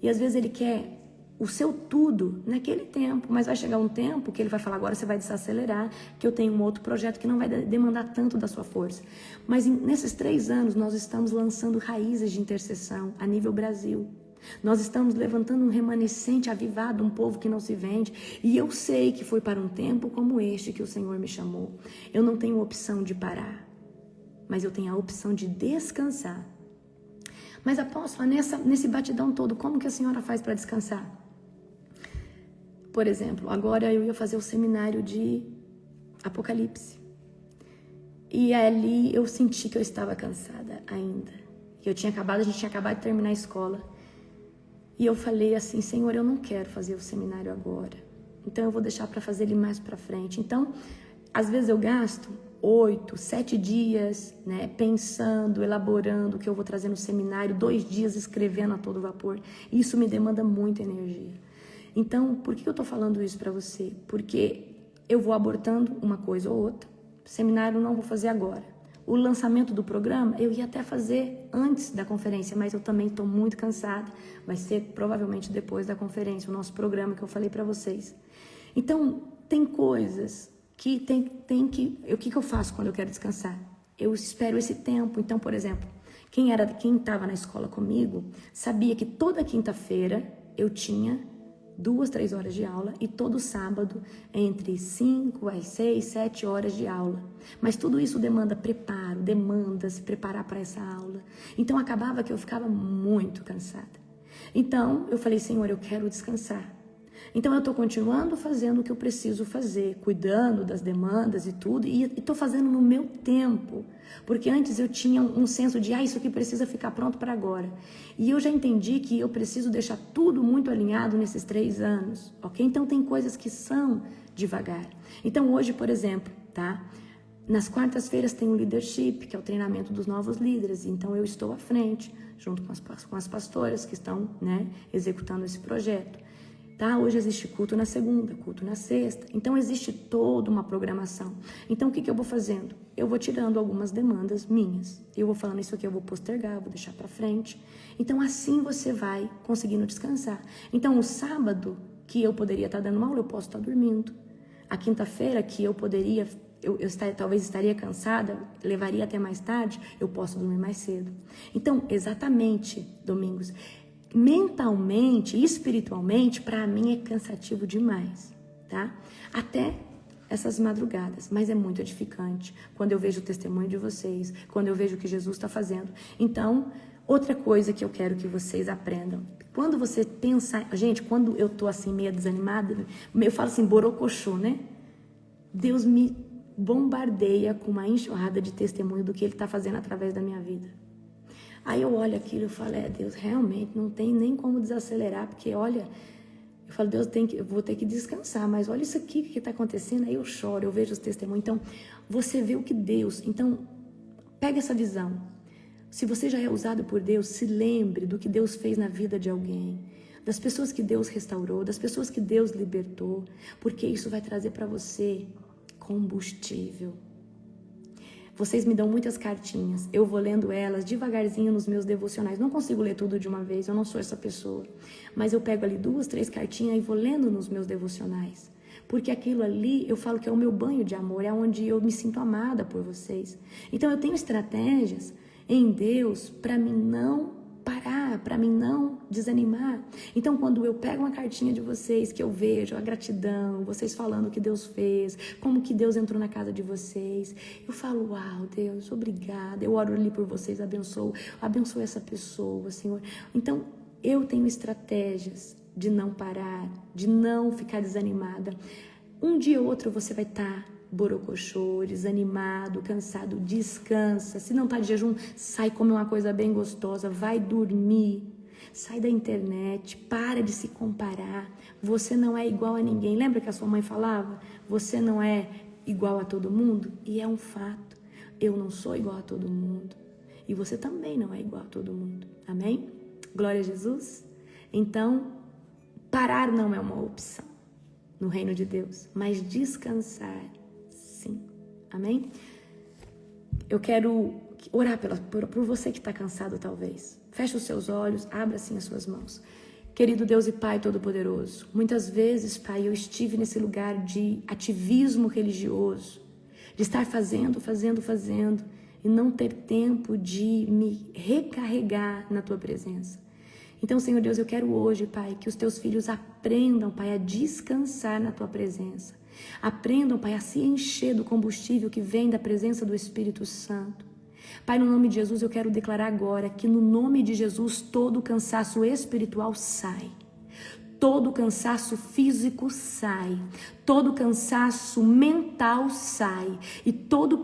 e às vezes Ele quer o seu tudo naquele tempo, mas vai chegar um tempo que Ele vai falar, agora você vai desacelerar, que eu tenho um outro projeto que não vai demandar tanto da sua força. Mas nesses 3 anos, nós estamos lançando raízes de intercessão a nível Brasil. Nós estamos levantando um remanescente avivado, um povo que não se vende. E eu sei que foi para um tempo como este que o Senhor me chamou. Eu não tenho opção de parar, mas eu tenho a opção de descansar. Mas apóstola, nesse batidão todo, como que a senhora faz para descansar? Por exemplo, agora eu ia fazer o seminário de Apocalipse. E ali eu senti que eu estava cansada ainda. A gente tinha acabado de terminar a escola. E eu falei assim, Senhor, eu não quero fazer o seminário agora. Então eu vou deixar para fazer ele mais para frente. Então, às vezes eu gasto 8, 7 dias, pensando, elaborando o que eu vou trazer no seminário, 2 dias escrevendo a todo vapor. Isso me demanda muita energia. Então, por que eu estou falando isso para você? Porque eu vou abortando uma coisa ou outra. Seminário não vou fazer agora. O lançamento do programa eu ia até fazer antes da conferência, mas eu também estou muito cansada. Vai ser provavelmente depois da conferência, o nosso programa que eu falei para vocês. Então, tem coisas que tem que... O que eu faço quando eu quero descansar? Eu espero esse tempo. Então, por exemplo, quem estava na escola comigo sabia que toda quinta-feira eu tinha 2, 3 horas de aula e todo sábado entre 5 às 6, 7 horas de aula. Mas tudo isso demanda preparo, demanda se preparar para essa aula. Então acabava que eu ficava muito cansada. Então eu falei, Senhor, eu quero descansar. Então eu estou continuando fazendo o que eu preciso fazer, cuidando das demandas e tudo, e estou fazendo no meu tempo, porque antes eu tinha um senso de, isso aqui precisa ficar pronto para agora. E eu já entendi que eu preciso deixar tudo muito alinhado nesses 3 anos, ok? Então tem coisas que são devagar. Então hoje, por exemplo, tá? Nas quartas-feiras tem o leadership, que é o treinamento dos novos líderes, então eu estou à frente, junto com as pastoras que estão, né, executando esse projeto. Tá? Hoje existe culto na segunda, culto na sexta. Então existe toda uma programação. Então o que eu vou fazendo? Eu vou tirando algumas demandas minhas. Eu vou falando, isso aqui eu vou postergar, vou deixar para frente. Então assim você vai conseguindo descansar. Então o sábado que eu poderia estar dando aula, eu posso estar dormindo. A quinta-feira que eu poderia, talvez estaria cansada, levaria até mais tarde, eu posso dormir mais cedo. Então exatamente, Domingos, mentalmente, espiritualmente, para mim é cansativo demais, tá? Até essas madrugadas, mas é muito edificante quando eu vejo o testemunho de vocês, quando eu vejo o que Jesus está fazendo. Então, outra coisa que eu quero que vocês aprendam, quando você pensa, gente, quando eu tô assim meio desanimada, eu falo assim, borocochô, né? Deus me bombardeia com uma enxurrada de testemunho do que Ele está fazendo através da minha vida. Aí eu olho aquilo e falo, Deus, realmente não tem nem como desacelerar, porque olha, eu falo, Deus, eu vou ter que descansar, mas olha isso aqui que está acontecendo, aí eu choro, eu vejo os testemunhos. Então, você vê o que Deus, então, pega essa visão. Se você já é usado por Deus, se lembre do que Deus fez na vida de alguém, das pessoas que Deus restaurou, das pessoas que Deus libertou, porque isso vai trazer para você combustível. Vocês me dão muitas cartinhas, eu vou lendo elas devagarzinho nos meus devocionais. Não consigo ler tudo de uma vez, eu não sou essa pessoa. Mas eu pego ali 2, 3 cartinhas e vou lendo nos meus devocionais. Porque aquilo ali, eu falo que é o meu banho de amor, é onde eu me sinto amada por vocês. Então eu tenho estratégias em Deus para mim não parar, para mim não desanimar. Então quando eu pego uma cartinha de vocês, que eu vejo a gratidão, vocês falando o que Deus fez, como que Deus entrou na casa de vocês, eu falo, uau, Deus, obrigada, eu oro ali por vocês, abençoo essa pessoa, Senhor. Então eu tenho estratégias de não parar, de não ficar desanimada. Um dia ou outro você vai estar borocochô, desanimado, cansado, descansa. Se não está de jejum, sai comer uma coisa bem gostosa, vai dormir, sai da internet, para de se comparar. Você não é igual a ninguém. Lembra que a sua mãe falava? Você não é igual a todo mundo? E é um fato. Eu não sou igual a todo mundo. E você também não é igual a todo mundo. Amém? Glória a Jesus. Então, parar não é uma opção no reino de Deus, mas descansar, sim. Amém? Eu quero orar por você que está cansado, talvez. Feche os seus olhos, abra assim as suas mãos. Querido Deus e Pai Todo-Poderoso, muitas vezes, Pai, eu estive nesse lugar de ativismo religioso, de estar fazendo e não ter tempo de me recarregar na Tua presença. Então, Senhor Deus, eu quero hoje, Pai, que os Teus filhos aprendam, Pai, a descansar na Tua presença. Aprendam, Pai, a se encher do combustível que vem da presença do Espírito Santo. Pai, no nome de Jesus, eu quero declarar agora que no nome de Jesus todo cansaço espiritual sai. Todo cansaço físico sai, todo cansaço mental sai e todo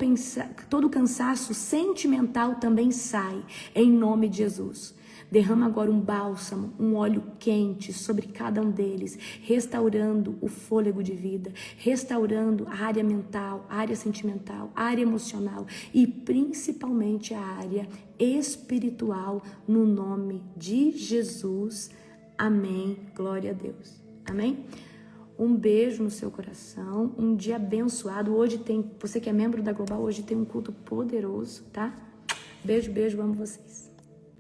cansaço sentimental também sai, em nome de Jesus. Derrama agora um bálsamo, um óleo quente sobre cada um deles, restaurando o fôlego de vida, restaurando a área mental, a área sentimental, a área emocional e principalmente a área espiritual, no nome de Jesus. Amém. Glória a Deus. Amém? Um beijo no seu coração, um dia abençoado. Hoje tem, você que é membro da Global, hoje tem um culto poderoso, tá? Beijo, beijo, amo vocês.